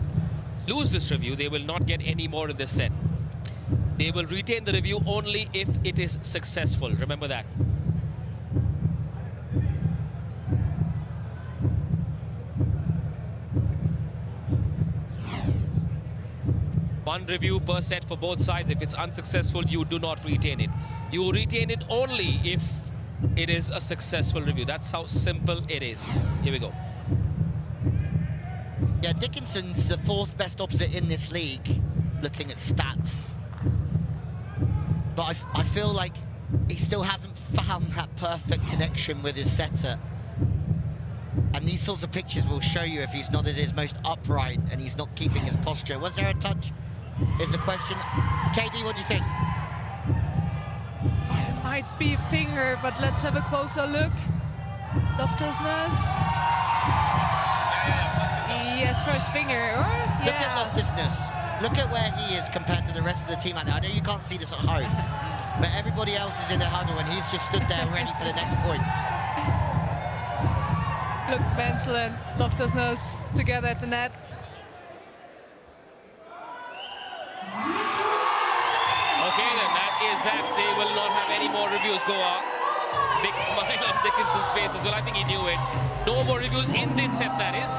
lose this review, they will not get any more in this set. They will retain the review only if it is successful. Remember that. One review per set for both sides. If it's unsuccessful, you do not retain it. You retain it only if it is a successful review. That's how simple it is. Here we go. Yeah, Dickinson's the 4th best opposite in this league, looking at stats. but I feel like he still hasn't found that perfect connection with his setter. And these sorts of pictures will show you if he's not at his most upright and he's not keeping his posture. Was there a touch? Is the question. KB, what do you think? It might be a finger, but let's have a closer look. Loftusness. Yes, first finger, or? Yeah. Look at Loftusness. Look at where he is compared to the rest of the team. I know you can't see this at home, but everybody else is in the huddle and he's just stood there ready for the next point. Look, Mansell and Loftusness together at the net. Okay, then that is that. They will not have any more reviews. Goa. Big smile on Dickinson's face as well. I think he knew it. No more reviews in this set, that is.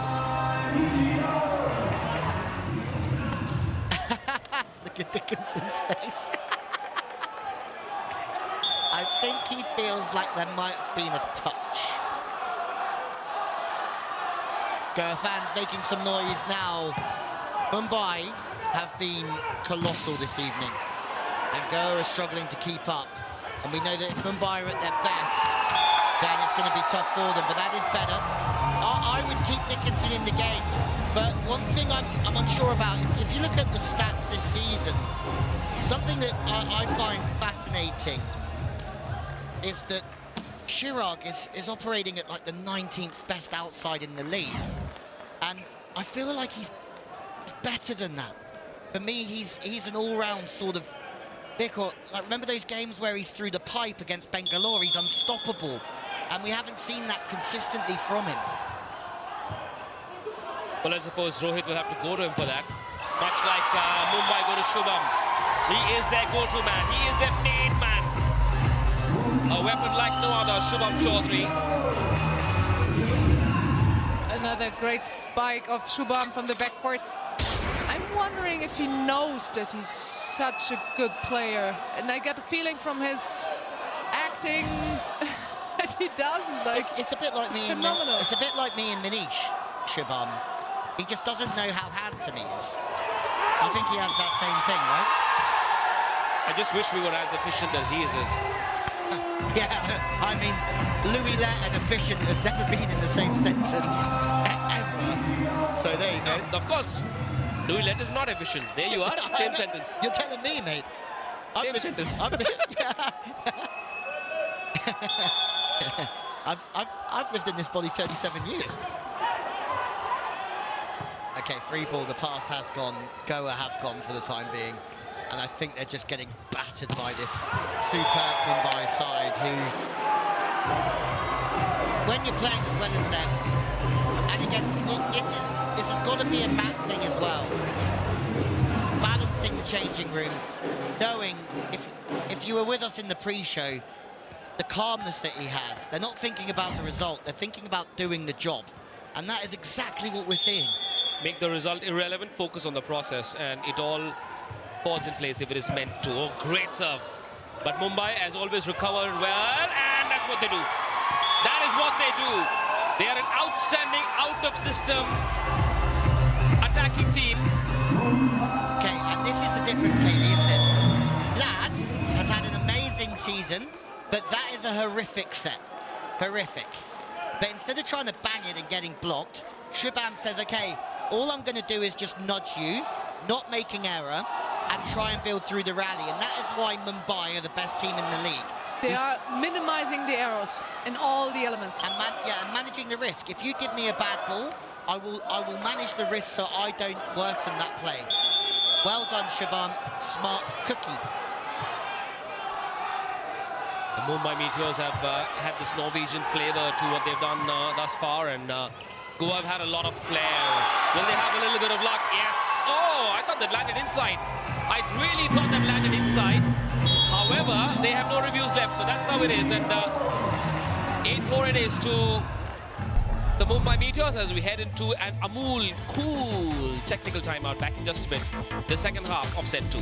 Look at Dickinson's face. I think he feels like there might have been a touch. Goa fans making some noise now. Mumbai have been colossal this evening, and Goa are struggling to keep up. And we know that if Mumbai are at their best, then it's going to be tough for them, but that is better. I would keep Dickinson in the game, but one thing I'm unsure about, if you look at the stats this season, something that I find fascinating is that Chirag is operating at like the 19th best outside in the league, and I feel like he's better than that. For me, he's an all-round sort of like, remember those games where he's through the pipe against Bengaluru? He's unstoppable, and we haven't seen that consistently from him. Well, I suppose Rohit will have to go to him for that. Much like Mumbai go to Shubham. He is their go-to man. He is their main man. A weapon like no other, Shubham Chaudhary. Another great spike of Shubham from the backcourt. I'm wondering if he knows that he's such a good player, and I get the feeling from his acting that he doesn't. Like, it's a bit like me. Phenomenal. It's a bit like me and Manish Shubham. He just doesn't know how handsome he is. I think he has that same thing, right? I just wish we were as efficient as he is. Yeah, I mean, Louis Lett and efficient has never been in the same sentence ever. So there you go. Of course, Louis Lett is not efficient. There you are, same sentence. You're telling me, mate. Same sentence. I've lived in this body 37 years. Okay, free ball, the pass has gone. Goa have gone for the time being. And I think they're just getting battered by this superb Mumbai side who, when you're playing as well as them, and again, this has got to be a Matt thing as well. Balancing the changing room, knowing if you were with us in the pre-show, the calmness that he has. They're not thinking about the result, they're thinking about doing the job. And that is exactly what we're seeing. Make the result irrelevant, focus on the process, and it all falls in place if it is meant to. Oh, great serve. But Mumbai has always recovered well, and that's what they do. That is what they do. They are an outstanding, out-of-system attacking team. Okay, and this is the difference, Kaylee, isn't it? Lad has had an amazing season, but that is a horrific set. Horrific. But instead of trying to bang it and getting blocked, Shubham says, okay, all I'm going to do is just nudge you, not making error, and try and build through the rally. And that is why Mumbai are the best team in the league. They are minimizing the errors in all the elements. And managing the risk. If you give me a bad ball, I will manage the risk so I don't worsen that play. Well done, Shubham. Smart cookie. The Mumbai Meteors have had this Norwegian flavor to what they've done thus far, and Goa have had a lot of flair. Will they have a little bit of luck? Yes. Oh, I thought that landed inside. I really thought that landed inside. However, they have no reviews left, so that's how it is. And 8-4 it is to the Mumbai Meteors as we head into an Amul cool technical timeout. Back in just a bit, the second half of set 2.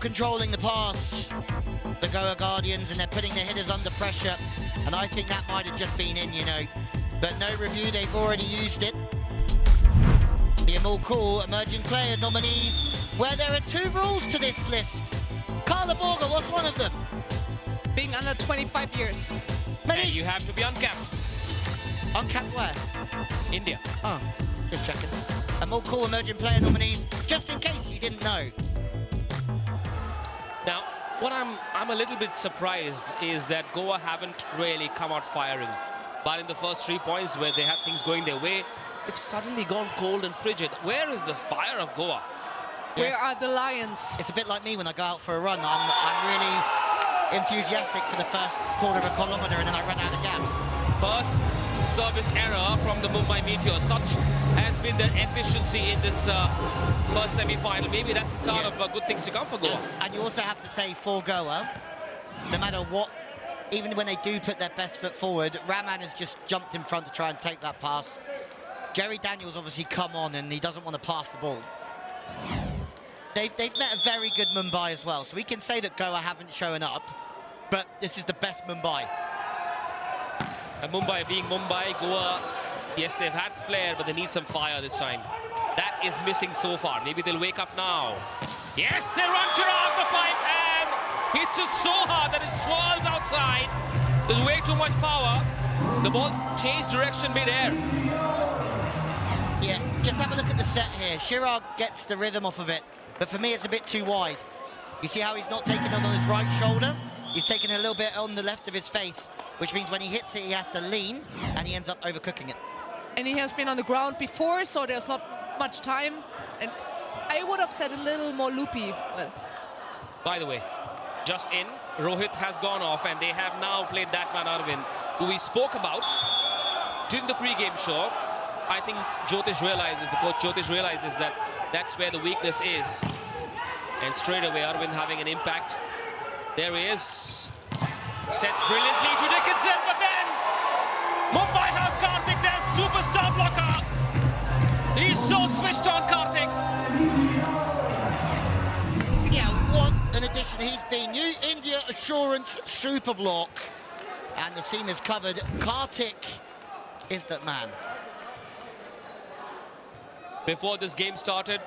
controlling the pass, the Goa Guardians, and they're putting their hitters under pressure. And I think that might have just been in, you know. But no review, they've already used it. The more cool emerging player nominees, where there are 2 rules to this list. Carla Borger, what's one of them? Being under 25 years. And you have to be uncapped. Uncapped where? India. Oh, just checking. And more cool emerging player nominees, just in case you didn't know. Now, what I'm a little bit surprised is that Goa haven't really come out firing. But in the first 3 points where they had things going their way, they've suddenly gone cold and frigid. Where is the fire of Goa? Yes. Where are the Lions? It's a bit like me when I go out for a run. I'm really enthusiastic for the first quarter of a kilometre and then I run out of gas. First service error from the Mumbai Meteors. Such has been their efficiency in this first semi-final. Maybe that's the start of good things to come for Goa. And you also have to say for Goa, no matter what, even when they do put their best foot forward, Rahman has just jumped in front to try and take that pass. Jerry Daniels obviously come on and he doesn't want to pass the ball. They've met a very good Mumbai as well, so we can say that Goa haven't shown up, but this is the best Mumbai. And Mumbai being Mumbai, Goa, yes, they've had flair, but they need some fire this time. That is missing so far. Maybe they'll wake up now. Yes, they run Chirag the pipe and hits it so hard that it swirls outside. There's way too much power. The ball changed direction mid-air. Yeah, just have a look at the set here. Chirag gets the rhythm off of it, but for me it's a bit too wide. You see how he's not taking it on his right shoulder? He's taking it a little bit on the left of his face, which means when he hits it, he has to lean, and he ends up overcooking it. And he has been on the ground before, so there's not much time. And I would have said a little more loopy. But... By the way, just in, Rohit has gone off, and they have now played that man Arvind, who we spoke about during the pre-game show. I think Jyotish realizes, the coach Jyotish realizes that that's where the weakness is. And straight away, Arvind having an impact. There he is. Sets brilliantly to Dickinson, but then Mumbai have Karthik, their superstar blocker. He's so switched on, Karthik. Yeah, what an addition he's been. New India Assurance super block. And the seam is covered. Karthik is that man. Before this game started,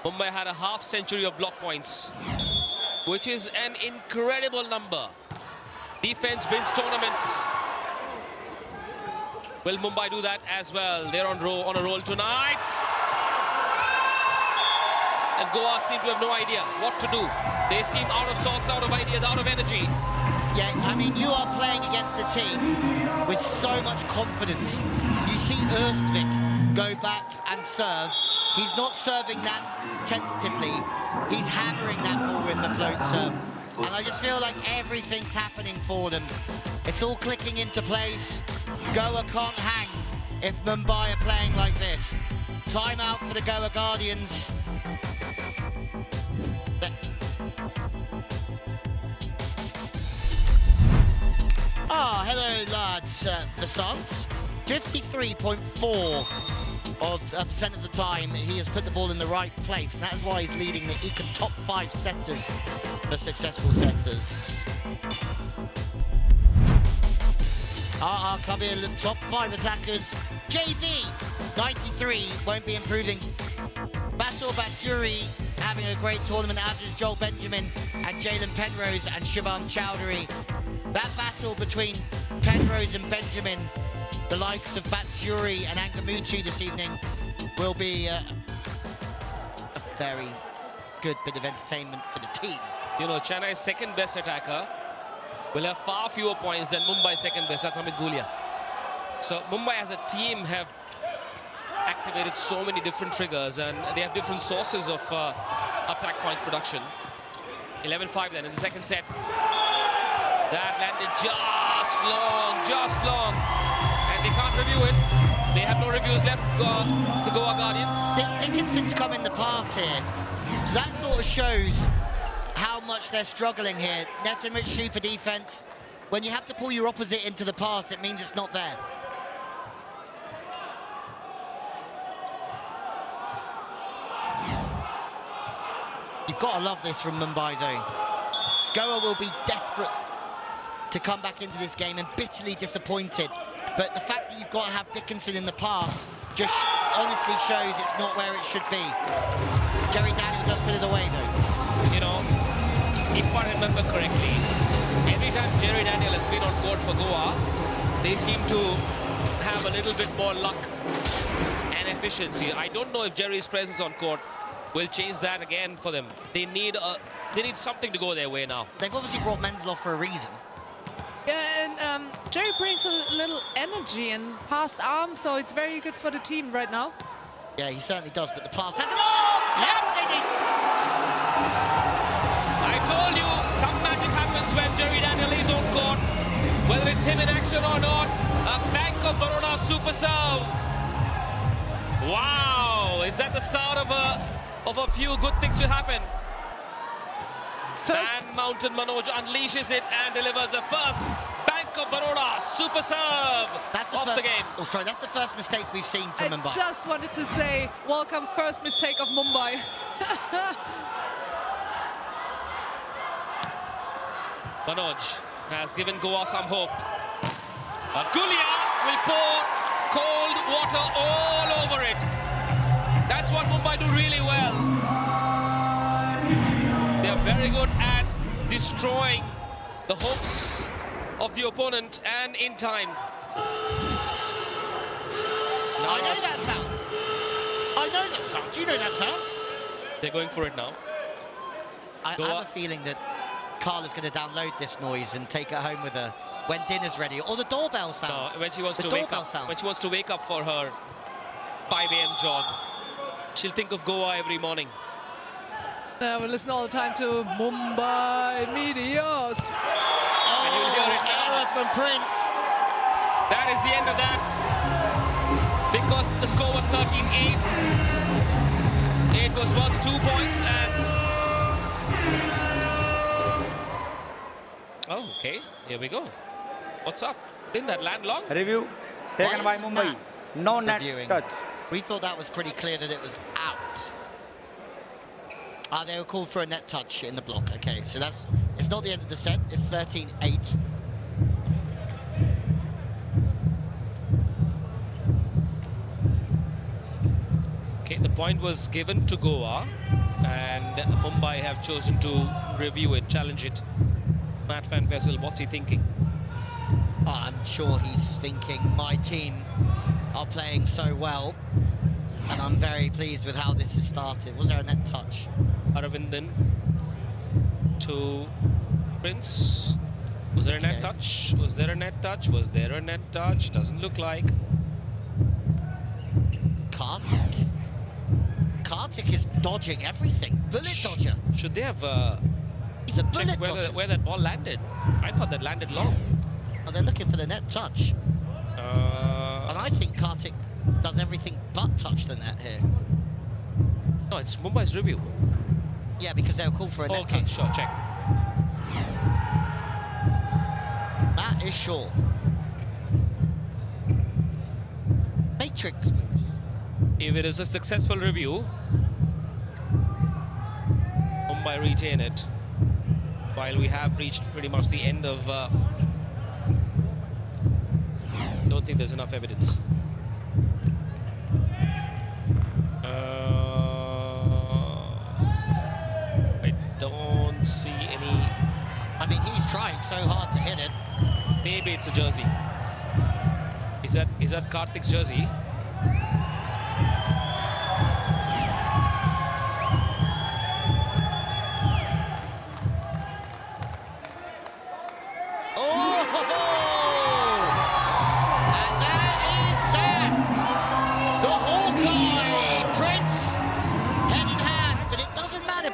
Mumbai had a half century of block points, which is an incredible number. Defense wins tournaments. Will Mumbai do that as well? They're on a roll tonight. And Goa seem to have no idea what to do. They seem out of sorts, out of ideas, out of energy. Yeah, I mean, you are playing against a team with so much confidence. You see Erstvik go back and serve. He's not serving that tentatively. He's hammering that ball with the float serve. And I just feel like everything's happening for them. It's all clicking into place. Goa can't hang if Mumbai are playing like this. Timeout for the Goa Guardians. Hello lads, Vasant. 53.4% of the time he has put the ball in the right place, and that is why he's leading the Econ top 5 setters for successful setters. Kabir, the top 5 attackers. JV, 93, won't be improving. Batul Batsuri having a great tournament, as is Joel Benjamin and Jalen Penrose and Shubham Chowdhury. That battle between Penrose and Benjamin, the likes of Batsuri and Angamutu this evening, will be a very good bit of entertainment for the team. You know, Chennai's second best attacker will have far fewer points than Mumbai's second best. That's Amit Gulia. So Mumbai as a team have activated so many different triggers, and they have different sources of attack point production. 11-5 then in the second set. That landed just long. And they can't review it. They have no reviews left, the Goa Guardians. Dickinson's come in the pass here. So that sort of shows how much they're struggling here. Netimich super defense. When you have to pull your opposite into the pass, it means it's not there. You've got to love this from Mumbai, though. Goa will be desperate to come back into this game and bitterly disappointed. But the fact that you've got to have Dickinson in the pass just honestly shows it's not where it should be. Jerry Daniel does put it away, though. You know, if I remember correctly, every time Jerry Daniel has been on court for Goa, they seem to have a little bit more luck and efficiency. I don't know if Jerry's presence on court will change that again for them. They need something to go their way now. They've obviously brought Menzel for a reason. Yeah, and Jerry brings a little energy and fast arm, so it's very good for the team right now. Yeah, he certainly does, but the pass has it all! That's what they need! I told you, some magic happens when Jerry Daniel is on court. Whether it's him in action or not, a Bank of Baroda super serve. Wow, is that the start of a few good things to happen? And Mountain Manoj unleashes it and delivers the first Bank of Baroda super serve of the game. Oh, sorry, that's the first mistake we've seen from Mumbai. I just wanted to say, welcome first mistake of Mumbai. Manoj has given Goa some hope. Gulia will pour cold water all over it. That's what Mumbai do really well. They are very good at destroying the hopes of the opponent and in time. I know that sound. I know that sound. Do you know that sound? They're going for it now. I have a feeling that Carla's going to download this noise and take it home with her when dinner's ready, or the doorbell sound. No, when she wants the to wake doorbell up. Sound. When she wants to wake up for her 5 a.m. jog, she'll think of Goa every morning. We listen all the time to Mumbai Meteors. Oh, and you'll hear it error from Prince. That is the end of that. Because the score was 13-8. It was worth 2 points and... Oh, okay. Here we go. What's up? Didn't that land long? Review taken by Mumbai. No net touch. We thought that was pretty clear that it was out. They were called for a net touch in the block. Okay, so it's not the end of the set. It's 13-8. Okay, the point was given to Goa, and Mumbai have chosen to review it, challenge it. Matt Van Vessel, what's he thinking? I'm sure he's thinking, my team are playing so well, and I'm very pleased with how this has started. Was there a net touch? Aravindan to Prince. Was there a net touch? Was there a net touch? Was there a net touch? Doesn't look like. Kartik. Kartik is dodging everything. Bullet dodger. Should they have He's a bullet dodger. Where that ball landed? I thought that landed long. Oh, they're looking for the net touch. And I think Kartik does everything but touch the net here. No, it's Mumbai's review. Yeah, because they were called for a net touch. Okay, sure, check. That is sure. Matrix moves. If it is a successful review, Mumbai retain it. While we have reached pretty much the end of... don't think there's enough evidence. I don't see any... I mean, he's trying so hard to hit it. Maybe it's a jersey. Is that Karthik's jersey?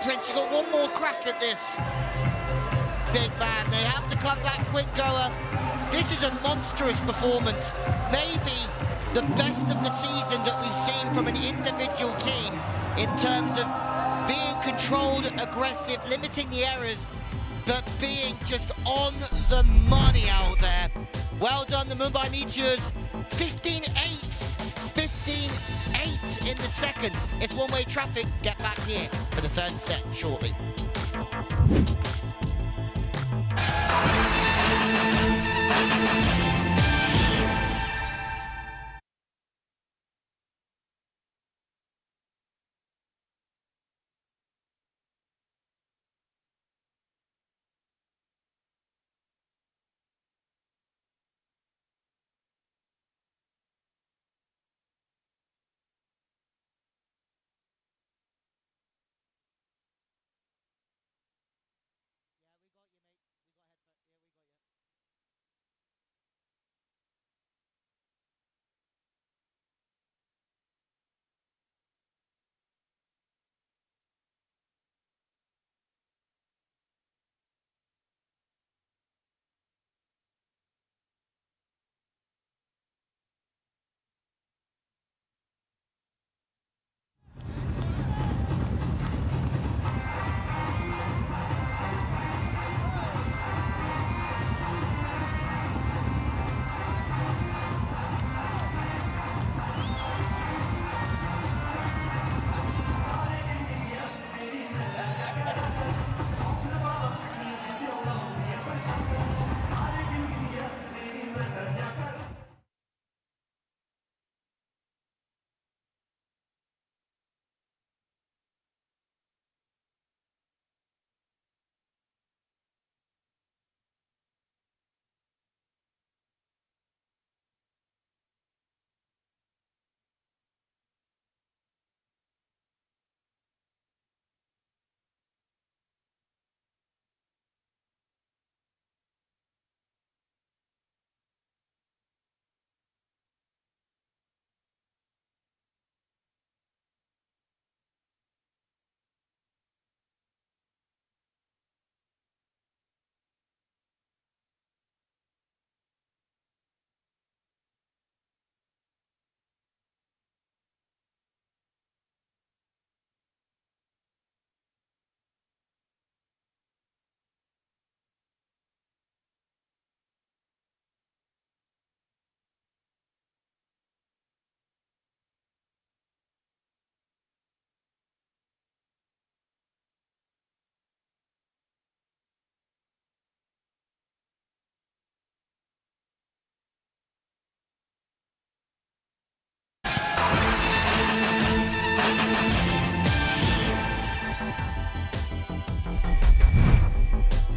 Prince, you got one more crack at this, big man. They have to come back quick, Goa. This is a monstrous performance. Maybe the best of the season that we've seen from an individual team in terms of being controlled, aggressive, limiting the errors, but being just on the money out there. Well done, the Mumbai Meteors. 15-8. 15-8 in the second. It's one-way traffic. Get back here. for the third set shortly.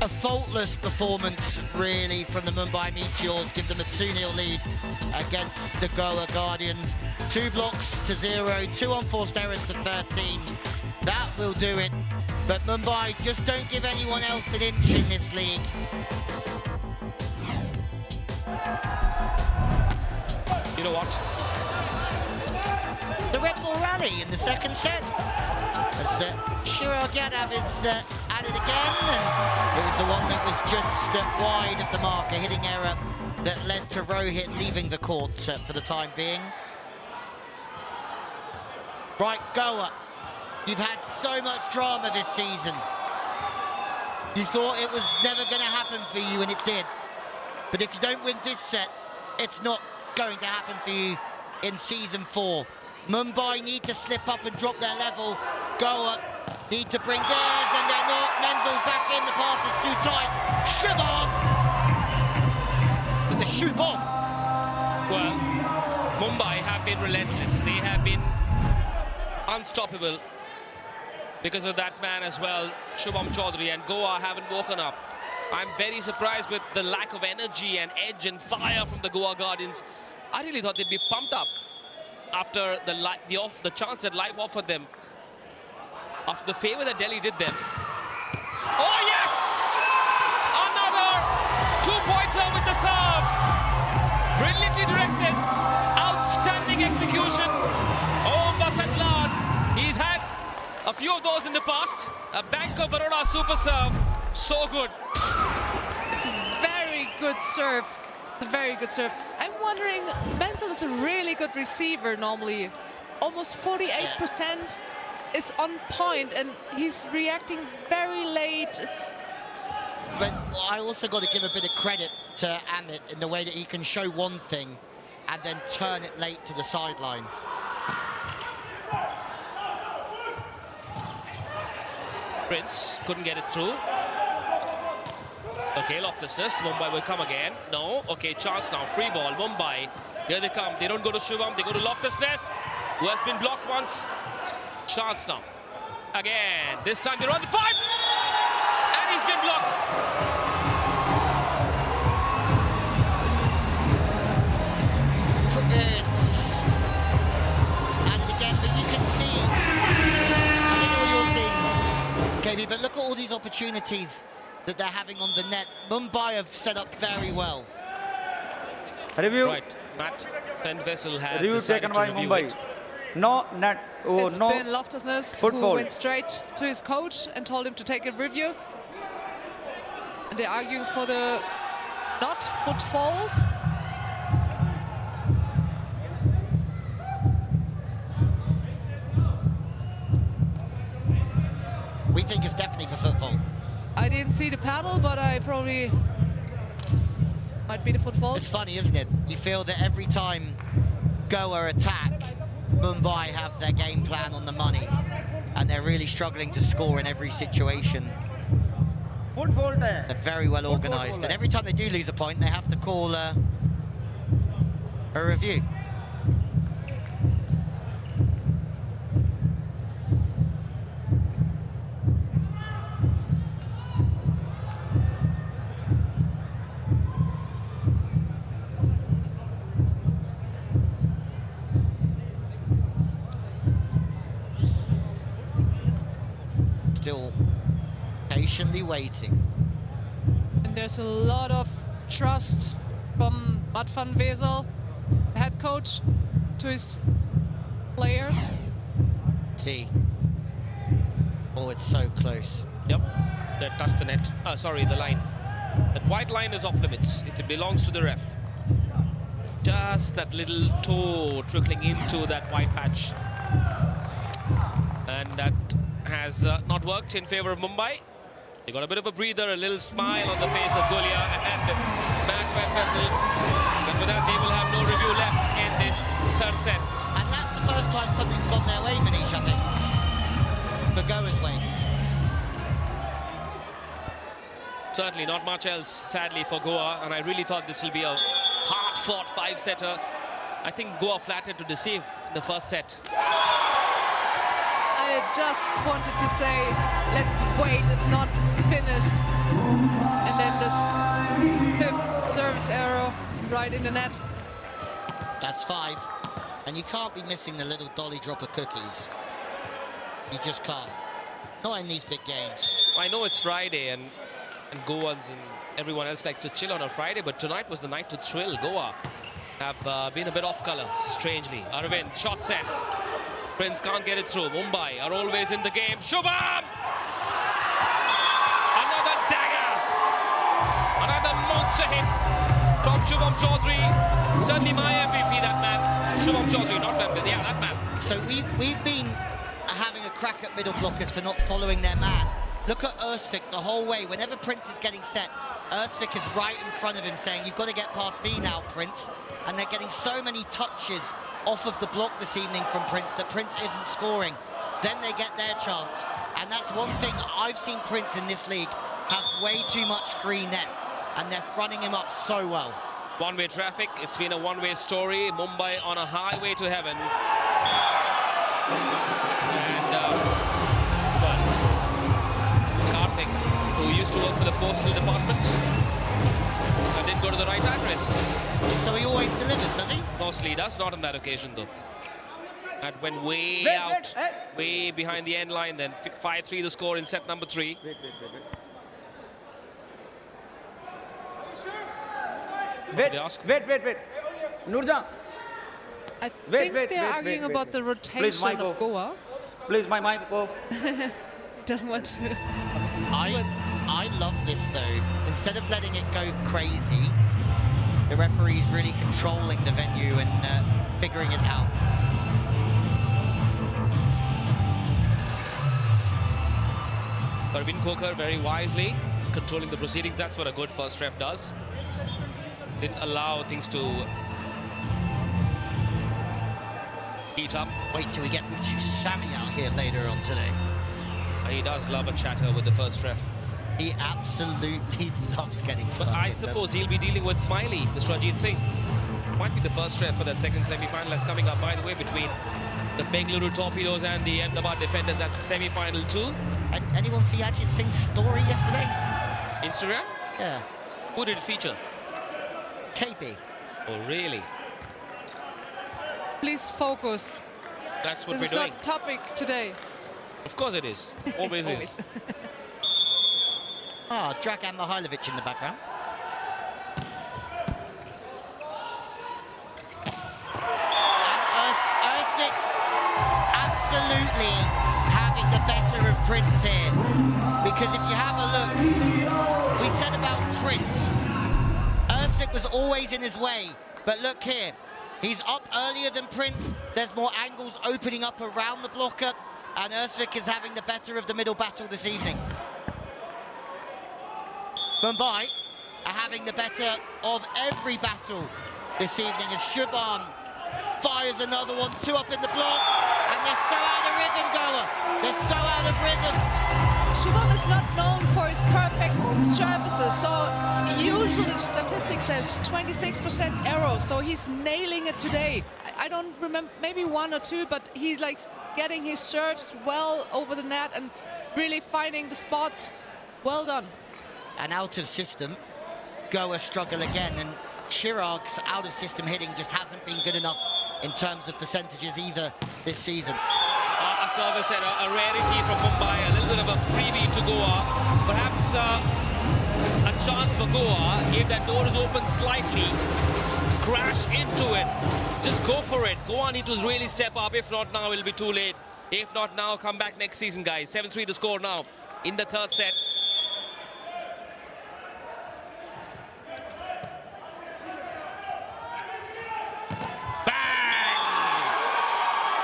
A faultless performance, really, from the Mumbai Meteors. Give them a 2-0 lead against the Goa Guardians. 2 blocks to 0, 2 unforced errors to 13. That will do it. But Mumbai just don't give anyone else an inch in this league. You know what? The red ball rally in the second set. As Shirag Yadav is at it again, and it was the one that was just wide of the mark, a hitting error that led to Rohit leaving the court for the time being. Right, Goa, you've had so much drama this season. You thought it was never going to happen for you, and it did. But if you don't win this set, it's not going to happen for you in season 4. Mumbai need to slip up and drop their level. Goa need to bring theirs, and they're not. Menzel's back in, the pass is too tight. Shubham! With the Shubham! Well, Mumbai have been relentless. They have been unstoppable because of that man as well, Shubham Chaudhary, and Goa haven't woken up. I'm very surprised with the lack of energy and edge and fire from the Goa Guardians. I really thought they'd be pumped up after the chance that life offered them, after the favor that Delhi did them. Oh yes! Another 2-pointer with the serve. Brilliantly directed, outstanding execution. Oh, Basatlan, he's had a few of those in the past. A Bank of Baroda super serve, so good. It's a very good serve. It's a very good serve. I'm wondering, Menzel is a really good receiver normally. Almost 48% is on point, and he's reacting very late. But I also got to give a bit of credit to Amit in the way that he can show one thing and then turn it late to the sideline. Prince couldn't get it through. Okay, loftlessness. Mumbai will come again. No. Okay, chance now. Free ball. Mumbai. Here they come. They don't go to Shivam. They go to loftlessness, who has been blocked once. Chance now. Again. This time they're on the pipe. And he's been blocked. It's, and again, but you can see, I don't know what you're seeing, KB, but look at all these opportunities that they're having on the net. Mumbai have set up very well. Review. Right, Matt Fendvessel has Review decided taken to by review Mumbai. it. No net. Oh, It's no. been Loftusness Foot who fault. went straight to his coach and told him to take a review. And they're arguing for the not foot fault. We think it's definitely for foot fault. I didn't see the paddle, but I probably might be the foot fault. It's funny, isn't it? You feel that every time Goa attack, Mumbai have their game plan on the money, and they're really struggling to score in every situation. Foot fault. They're very well organised, and every time they do lose a point, they have to call a review. Still patiently waiting. And there's a lot of trust from Matt van Wezel, the head coach, to his players. See. Oh, it's so close. Yep, they touched the net. Sorry, the line. That white line is off limits. It belongs to the ref. Just that little toe trickling into that white patch. And that has not worked in favor of Mumbai. They got a bit of a breather, a little smile on the face of Golia and Matt Fendvessel. But with that, they will have no review left in this third set. And that's the first time something's gone their way, Manish, I think. For Goa's way. Certainly not much else, sadly, for Goa, and I really thought this will be a hard-fought five-setter. I think Goa flattered to deceive in the first set. I just wanted to say, let's wait, it's not finished. And then this fifth service arrow right in the net. That's 5. And you can't be missing the little dolly drop of cookies. You just can't. Not in these big games. I know it's Friday and Goans and everyone else likes to chill on a Friday, but tonight was the night to thrill. Goa have been a bit off color, strangely. Arvind, shot set. Prince can't get it through. Mumbai are always in the game. Shubham! Another dagger! Another monster hit from Shubham Chaudhary. Certainly my MVP, that man. Shubham Chaudhary, not Memphis. Yeah, that man. So we've been having a crack at middle blockers for not following their man. Look at Ersvik the whole way. Whenever Prince is getting set, Ersvik is right in front of him saying, you've got to get past me now, Prince. And they're getting so many touches off of the block this evening from Prince that Prince isn't scoring. Then they get their chance. And that's one thing I've seen Prince in this league have way too much free net. And they're fronting him up so well. One-way traffic. It's been a one-way story. Mumbai on a highway to heaven. And, well, Karthik, who used to work for the postal department, and didn't go to the right address. So he always delivers, does he? Mostly does, not on that occasion though. That went way out, way behind the end line. Then 5-3 the score in set number 3. Wait, Nurjan. I think they're arguing about the rotation of Goa. Please, my mic off. Doesn't want to. I love this though. Instead of letting it go crazy, the referee's really controlling the venue and figuring it out. Parveen Kokar very wisely controlling the proceedings. That's what a good first ref does. Didn't allow things to heat up. Wait till we get Uchu Sami out here later on today. I He does love a chatter with the first ref. He absolutely loves getting But started. I suppose he'll be dealing with Smiley, Mr. Ajit Singh. Might be the first ref for that second semi-final that's coming up, by the way, between the Bengaluru Torpedoes and the Ahmedabad Defenders. That's semi-final 2. Anyone see Ajit Singh's story yesterday? Instagram? Yeah. Who did it feature? KB. Oh, really? Please focus. That's what This we're is doing. not topic today. Of course it is. Always is. Ah, Dragan Mihailovic in the background. And Ersvik's absolutely having the better of Prince here. Because if you have a look, we said about Prince, Ersvik was always in his way. But look here, he's up earlier than Prince. There's more angles opening up around the blocker. And Ersvik is having the better of the middle battle this evening. Mumbai are having the better of every battle this evening as Shubham fires another one, 2 up in the block, and they're so out of rhythm, Goa. They're so out of rhythm. Shubham is not known for his perfect services, so usually statistics says 26% error, so he's nailing it today. I don't remember, maybe 1 or 2, but he's like getting his serves well over the net and really finding the spots. Well done. And out of system, Goa struggle again, and Chirag's out of system hitting just hasn't been good enough in terms of percentages either this season. A service and a rarity from Mumbai, a little bit of a freebie to Goa. Perhaps a chance for Goa, if that door is open slightly, crash into it. Just go for it. Goa need to really step up. If not now, it'll be too late. If not now, come back next season, guys. 7-3 the score now in the third set.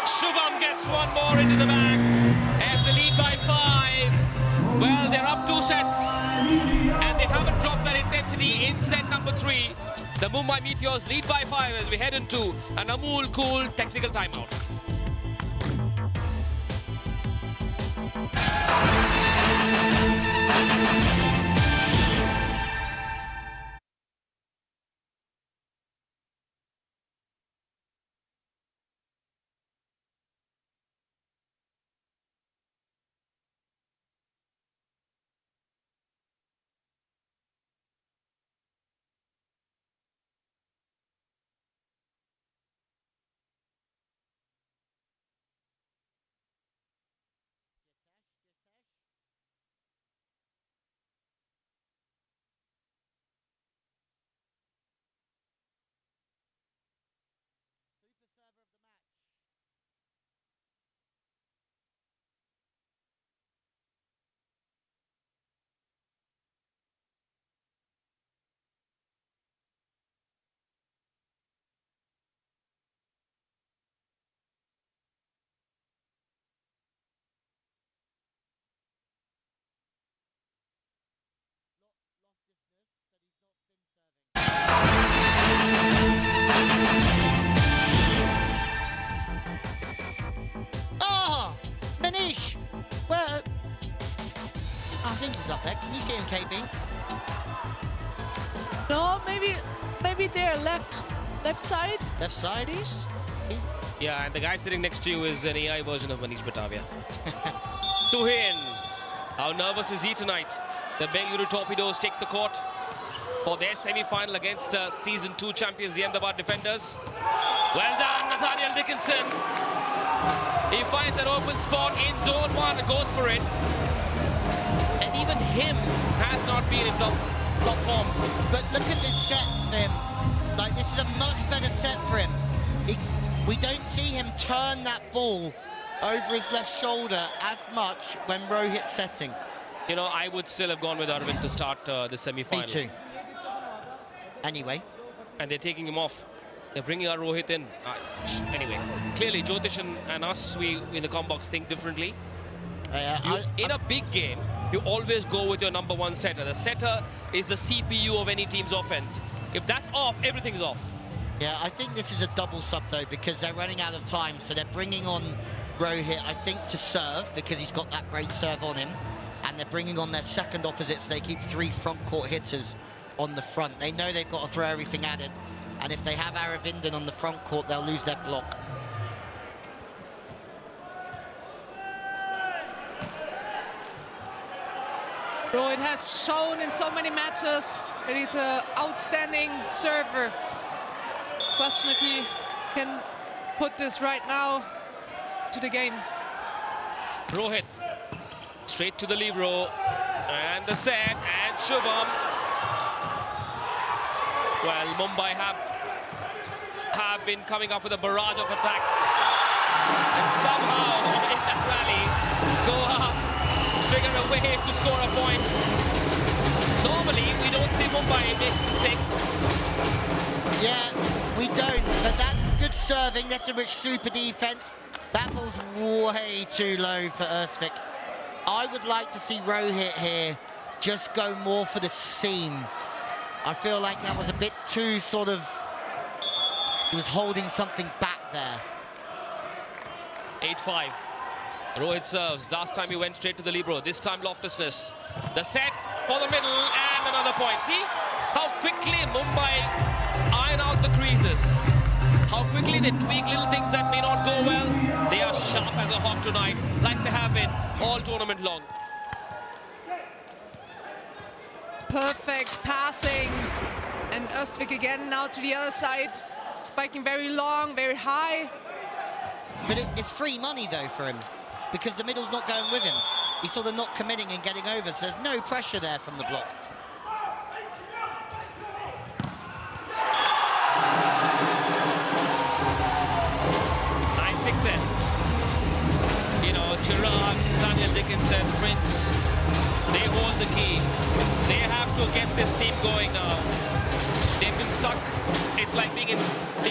Shubham gets one more into the bag as they lead by 5. Well, they're up 2 sets and they haven't dropped that intensity in set number 3. The Mumbai Meteors lead by 5 as we head into an Amul cool technical timeout. Manish! Well, I think he's up there. Can you see him, KB? No, maybe there, left side. Left side? Yeah, and the guy sitting next to you is an AI version of Manish Batavia. Tuhin, how nervous is he tonight? The Bengaluru Torpedoes take the court for their semi-final against Season 2 champions, the Ahmedabad Defenders. Well done, Nathaniel Dickinson. He finds that open spot in zone 1 and goes for it. And even him has not been in top form. But look at this set for him. Like, this is a much better set for him. We don't see him turn that ball over his left shoulder as much when Rohit's setting. You know, I would still have gone with Arvind to start the semi-final. Me too. Anyway. And they're taking him off. They're bringing our Rohit in. Anyway, clearly Jyotish and us, we in the combox think differently. In a big game, you always go with your number 1 setter. The setter is the CPU of any team's offense. If that's off, everything's off. Yeah, I think this is a double sub though, because they're running out of time, so they're bringing on Rohit, I think, to serve because he's got that great serve on him. And they're bringing on their second opposite, so they keep 3 front court hitters on the front. They know they've got to throw everything at it. And if they have Aravindan on the front court, they'll lose their block. Rohit has shown in so many matches that he's an outstanding server. Question if he can put this right now to the game. Rohit straight to the libero, and the set, and Shubham. Well, Mumbai have been coming up with a barrage of attacks, and somehow in that rally, Goa figure a way to score a point. Normally, we don't see Mumbai make mistakes. Yeah, we don't, but that's good serving. That's a rich super defense. That ball's way too low for Ersvik. I would like to see Rohit here just go more for the seam. I feel like that was a bit too sort of... He was holding something back there. 8-5. Rohit serves. Last time he went straight to the libero. This time Loftusness. The set for the middle and another point. See how quickly Mumbai iron out the creases. How quickly they tweak little things that may not go well. They are sharp as a hawk tonight, like they have been all tournament long. Perfect passing. And Ersvik again now to the other side. Spiking very long, very high. But it's free money, though, for him, because the middle's not going with him. He's sort of not committing and getting over, so there's no pressure there from the block. Then, you know, Chirag, Daniel Dickinson, Prince, they hold the key. They have to get this team going now. They've been stuck. It's like being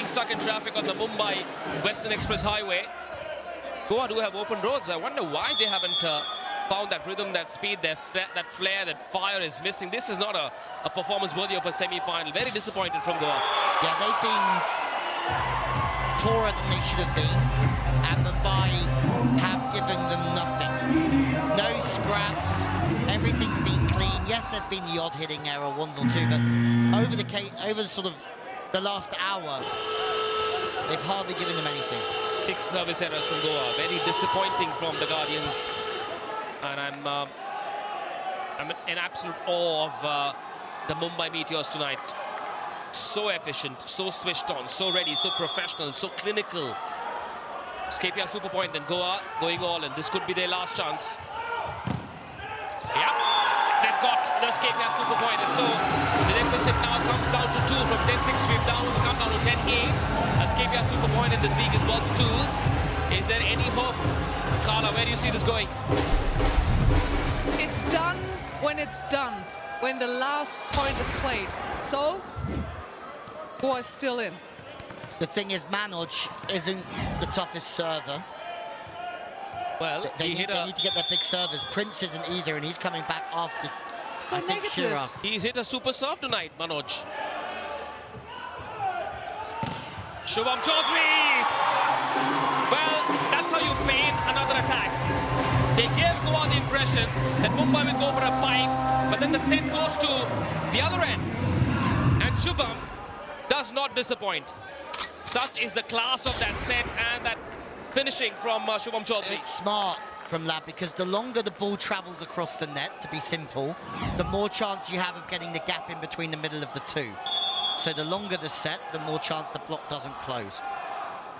stuck in traffic on the Mumbai Western Express Highway. Goa do have open roads. I wonder why they haven't found that rhythm, that speed, that flair, that fire is missing. This is not a performance worthy of a semi-final. Very disappointed from Goa. Yeah, they've been poorer than they should have been, and Mumbai have given them nothing. No scraps, everything's been clean. Yes, there's been the odd hitting error, 1 or 2, but over sort of the last hour, they've hardly given them anything. 6 service errors from Goa. Very disappointing from the Guardians, and I'm in absolute awe of the Mumbai Meteors tonight. So efficient, so switched on, so ready, so professional, so clinical. Skapia super point, then Goa going all in. This could be their last chance. Yeah, they've got the Skapia super point, and so the deficit now comes down to 2 from 10-6. We've come down to 10-8. A Skapia super point in this league is worth 2. Is there any hope? Carla, where do you see this going? It's done when it's done, when the last point is played. So, Goa is still in. The thing is, Manoj isn't the toughest server. Well, they need to get their big servers. Prince isn't either, and he's coming back after, so I think, Chirag. He's hit a super serve tonight, Manoj. Shubham Chaudhary! Well, that's how you feign another attack. They gave Goa the impression that Mumbai will go for a pipe, but then the set goes to the other end. And Shubham does not disappoint. Such is the class of that set and that finishing from Shubham Chaudhary. It's smart from that, because the longer the ball travels across the net, to be simple, the more chance you have of getting the gap in between the middle of the two. So the longer the set, the more chance the block doesn't close.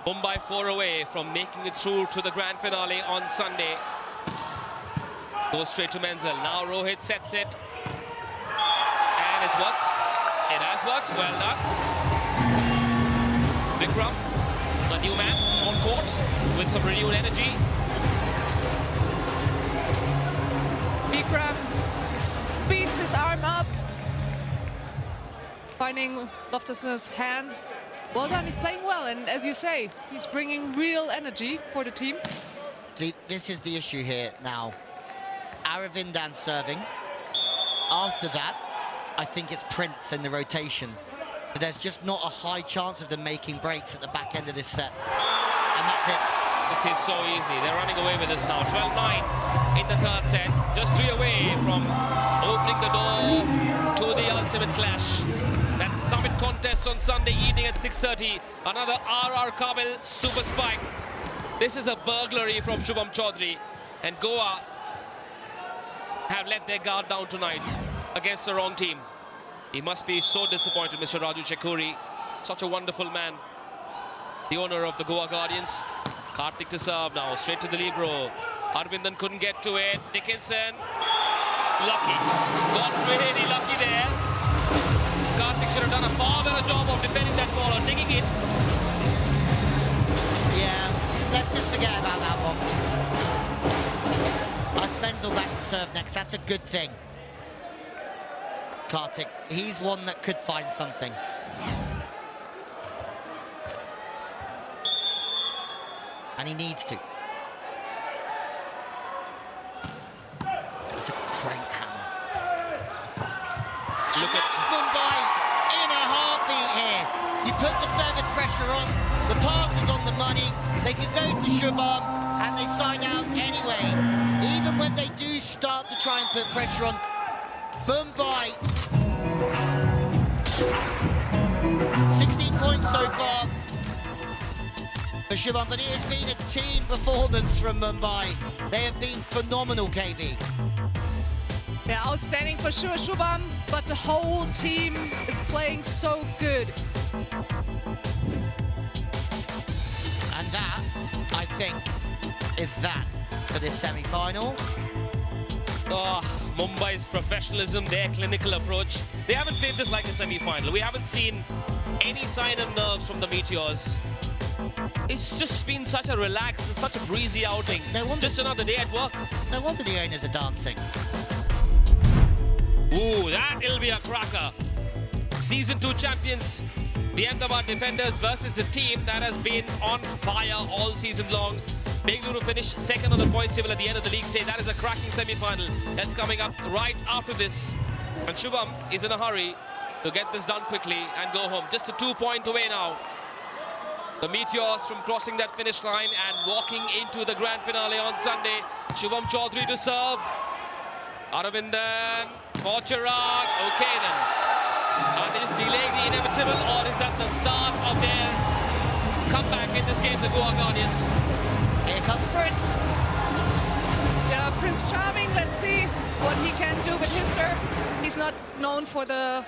Mumbai 4 away from making it through to the grand finale on Sunday. Goes straight to Menzel. Now Rohit sets it. And it's worked. It has worked. Well done. Vikram, the new man on court with some renewed energy. Vikram speeds his arm up, finding Loftus's hand. Well done, he's playing well, and as you say, he's bringing real energy for the team. See, this is the issue here now. Aravindan serving. After that, I think it's Prince in the rotation. But there's just not a high chance of them making breaks at the back end of this set. And that's it. This is so easy. They're running away with this now. 12-9 in the third set. Just 3 away from opening the door to the ultimate clash. That summit contest on Sunday evening at 6:30. Another RR Kabul super spike. This is a burglary from Shubham Chaudhary. And Goa have let their guard down tonight against the wrong team. He must be so disappointed, Mr. Raju Chekuri. Such a wonderful man. The owner of the Goa Guardians. Karthik to serve now, straight to the libero. Arvindan couldn't get to it. Dickinson, lucky. Got really lucky there. Karthik should have done a far better job of defending that ball or digging it. Yeah, let's just forget about that one. Spenzel back to serve next, that's a good thing. Karthik, he's one that could find something. And he needs to. It's a great hammer. And that's Mumbai in a heartbeat here. You put the service pressure on, the pass is on the money, they can go to Shubham, and they sign out anyway. Even when they do start to try and put pressure on, Mumbai, 16 points so far for Shubham, but it has been a team performance from Mumbai. They have been phenomenal, KB. They're outstanding for sure, Shubham, but the whole team is playing so good. And that, I think, is that for this semi-final. Oh, Mumbai's professionalism, their clinical approach. They haven't played this like a semi-final. We haven't seen any sign of nerves from the Meteors. It's just been such a relaxed, such a breezy outing. Just another day at work. No wonder the owners are dancing. Ooh, that'll be a cracker. Season 2 champions, the Ahmedabad Defenders versus the team that has been on fire all season long. Bengaluru finished second on the points table at the end of the league stage. That is a cracking semi-final that's coming up right after this. And Shubham is in a hurry to get this done quickly and go home. Just a 2-point away now. The Meteors from crossing that finish line and walking into the grand finale on Sunday. Shubham Chaudhary to serve. Aravindan for Chirag. Okay then. Are they just delaying the inevitable, or is that the start of their comeback in this game, the Goa Guardians? Here comes Prince. Yeah, Prince Charming, let's see what he can do with his serve. He's not known for the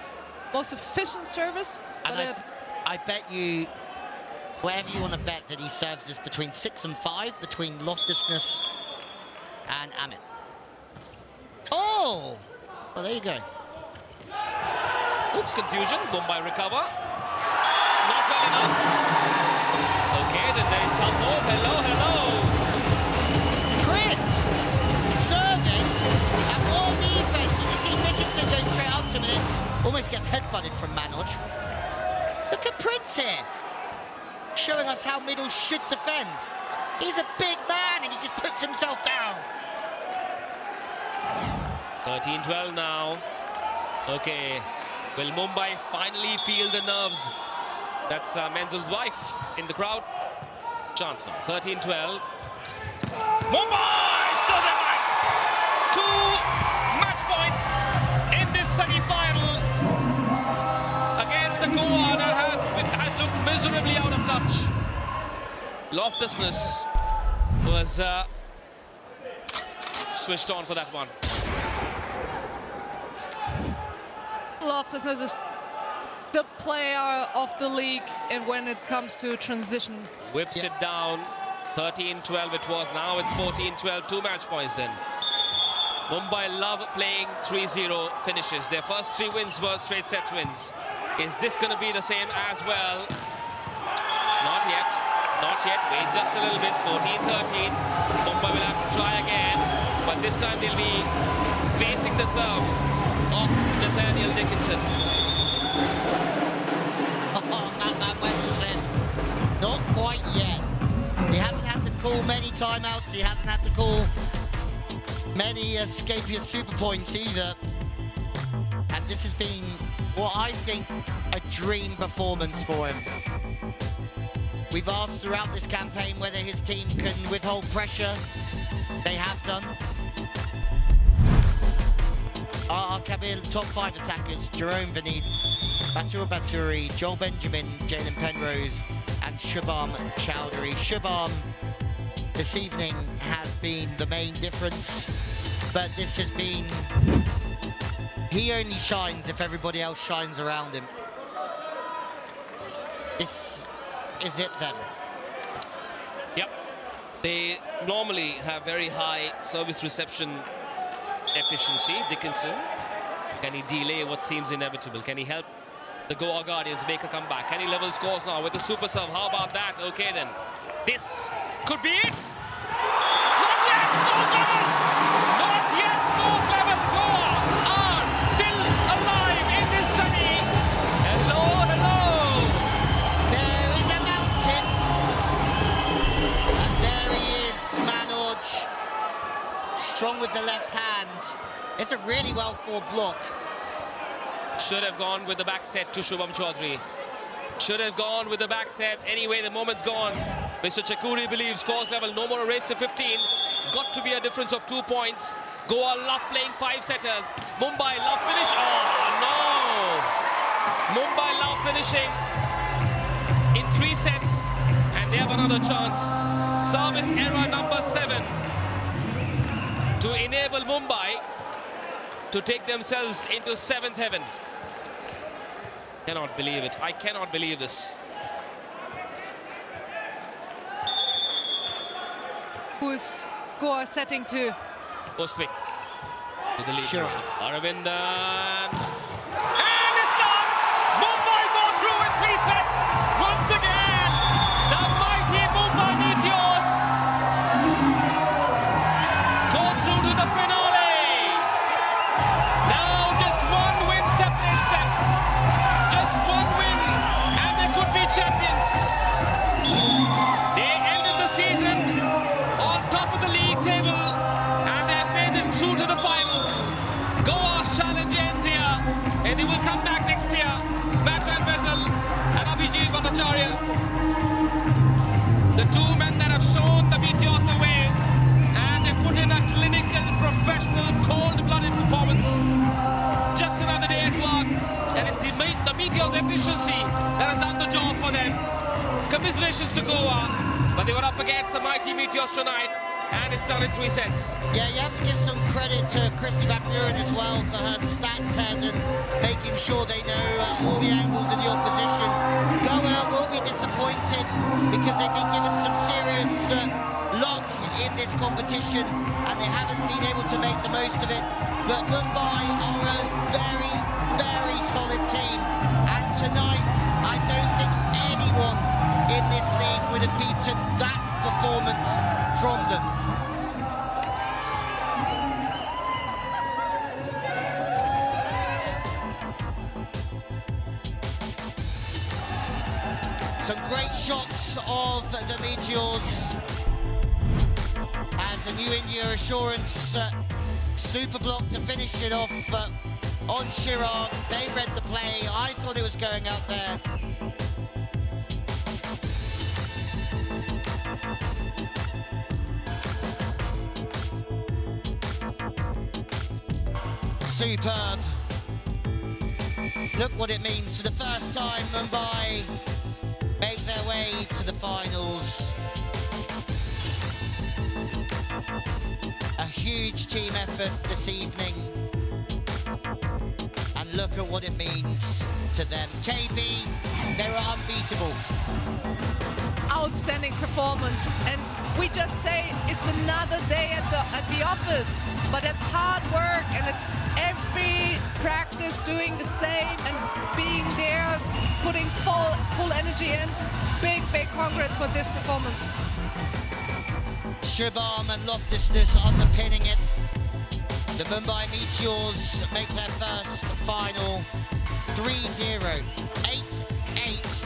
most efficient service. And I bet you, wherever you want to bet, that he serves this between 6 and 5, between Loftusness and Amit. Oh! Well, there you go. Oops, confusion. Mumbai recover. Not well enough. Okay, then there's some more. Hello, hello. Prince serving and more defense. You can see Dickinson go straight up to him and then almost gets headbutted from Manoj. Look at Prince here, showing us how middle should defend. He's a big man and he just puts himself down. 13-12 now. Okay. Will Mumbai finally feel the nerves? That's Menzel's wife in the crowd. Chance now. 13-12. Mumbai show them right. 2 match points in this semi-final against the Goa that has looked miserably out of touch. Loftusness was switched on for that one. Loftusness is the player of the league, and when it comes to transition. Whips it down. 13-12 it was. Now it's 14-12. 2 match points then. Mumbai love playing 3-0 finishes. Their first 3 wins were straight set wins. Is this going to be the same as well? Not yet. Not yet. Wait just a little bit. 14-13. Mumbai will have to try again. But this time they'll be facing the serve of Nathaniel Dickinson. Oh, Matt Wesley says, not quite yet. He hasn't had to call many timeouts. He hasn't had to call many escapious super points either. And this has been what I think a dream performance for him. We've asked throughout this campaign whether his team can withhold pressure. They have done. Our Kabir top 5 attackers, Jerome Vineeth, Batur Baturi, Joel Benjamin, Jalen Penrose, and Shubham Chowdhury. Shubham this evening has been the main difference, but this has been... He only shines if everybody else shines around him. This is it then. Yep. They normally have very high service reception efficiency. Dickinson, can he delay what seems inevitable? Can he help the Goa Guardians make a comeback? Can he level scores now with the super serve? How about that? Okay then. This could be it. Not yet scores level. Not yet scores level. Goa are still alive in this semi. Hello, hello. There is a mountain. And there he is, Manoj. Strong with the left hand. It's a really well-fought block. Should have gone with the back set to Shubham Chaudhary. Should have gone with the back set. Anyway, the moment's gone. Mr. Chakuri believes scores level, no more a race to 15. Got to be a difference of 2 points. Goa love playing 5-setters. Mumbai love finish. Oh, no. Mumbai love finishing in 3 sets. And they have another chance. Service error number 7 to enable Mumbai to take themselves into 7th heaven. Cannot believe it. I cannot believe this. Who's Goa setting to? Postwick to the lead. Sure. Aravindan. And it's done! Mumbai go through in 3 sets. Once again, the mighty Mumbai Meteors go through to the finale. Now just 1 win separates them. Just 1 win and they could be champions. They ended the season on top of the league table and they have made it through to the finals. Goa's challenge ends here and they will come back next year. Matt Van Vettel and Abhijit Bhattacharya. The 2 men that have shown the Meteors the way, and they put in a clinical, professional, cold-blooded performance. Just another day at work, and it's the Meteors' efficiency that has done the job for them. Commiserations to Goa, but they were up against the mighty Meteors tonight, and it's done in 3 sets. Yeah, you have to give some credit to Christy Van Buren as well for her stats head and making sure they know all the angles of the opposition. Goa will be disappointed because they've been given some serious luck in this competition and they haven't been able to make the most of it. But Mumbai are a very, very solid team. And tonight, I don't think anyone in this league would have beaten that performance from them. Some great shots of the Meteors as the New India Assurance super block to finish it off on Chirag. They read the play. I thought it was going out there. Superb. Look what it means. For the first time, Mumbai make their way to the finals. A huge team effort this evening. And look at what it means to them. KB, they were unbeatable. Outstanding performance, and we just say it's another day at the office, but it's hard work and it's every practice doing the same and being there, putting full energy in. Big congrats for this performance. Shubham and loftlessness underpinning it. The Mumbai Meteors make their first final 3-0, 8-8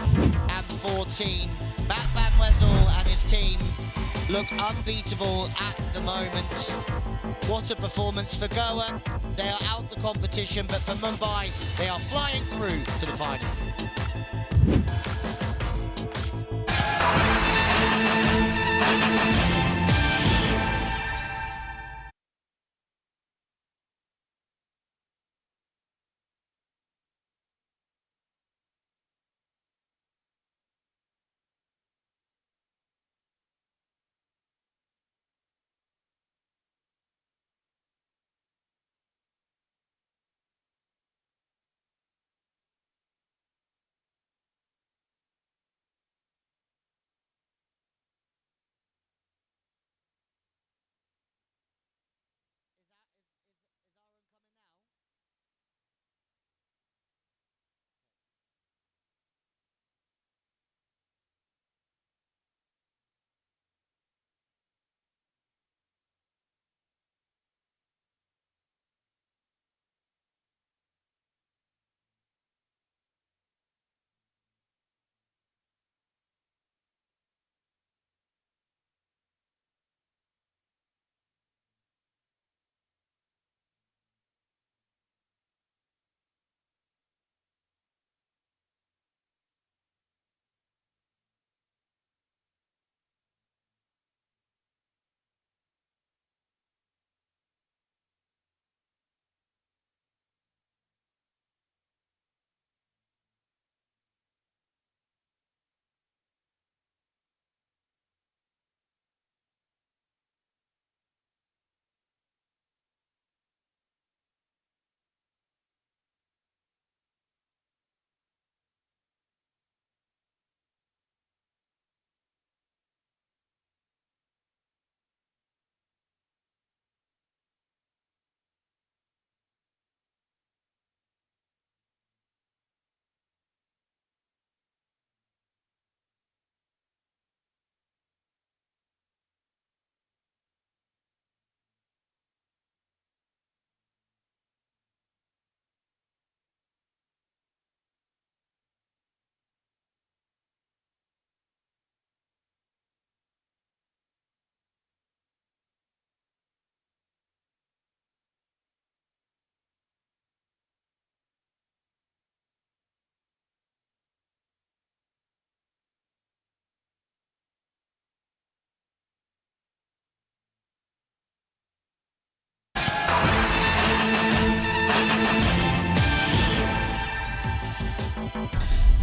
and 14. Matt Van Wezel and his team look unbeatable at the moment. What a performance for Goa. They are out the competition, but for Mumbai, they are flying through to the final.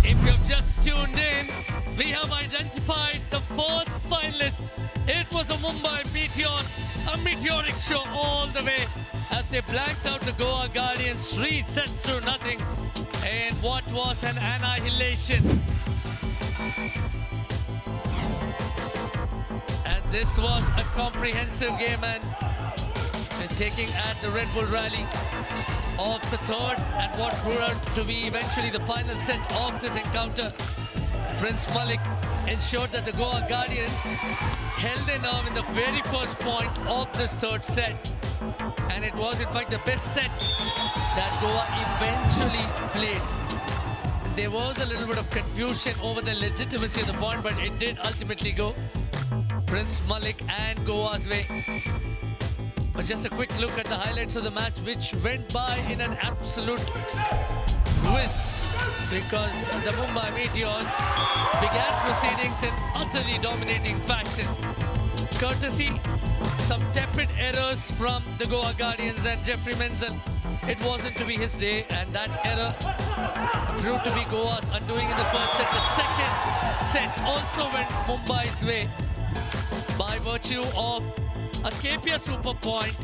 If you've just tuned in, we have identified the first finalist. It was a Mumbai Meteors, a meteoric show all the way as they blanked out the Goa Guardians 3 sets to nothing in what was an annihilation. And this was a comprehensive game, and taking at the Red Bull Rally of the third and what proved out to be eventually the final set of this encounter. Prince Malik ensured that the Goa Guardians held their nerve in the very first point of this third set. And it was in fact the best set that Goa eventually played. And there was a little bit of confusion over the legitimacy of the point, but it did ultimately go Prince Malik and Goa's way. But just a quick look at the highlights of the match, which went by in an absolute whiz, because the Mumbai Meteors began proceedings in utterly dominating fashion. Courtesy some tepid errors from the Goa Guardians and Jeffrey Menzel. It wasn't to be his day, and that error proved to be Goa's undoing in the first set. The second set also went Mumbai's way by virtue of a Scapia super point,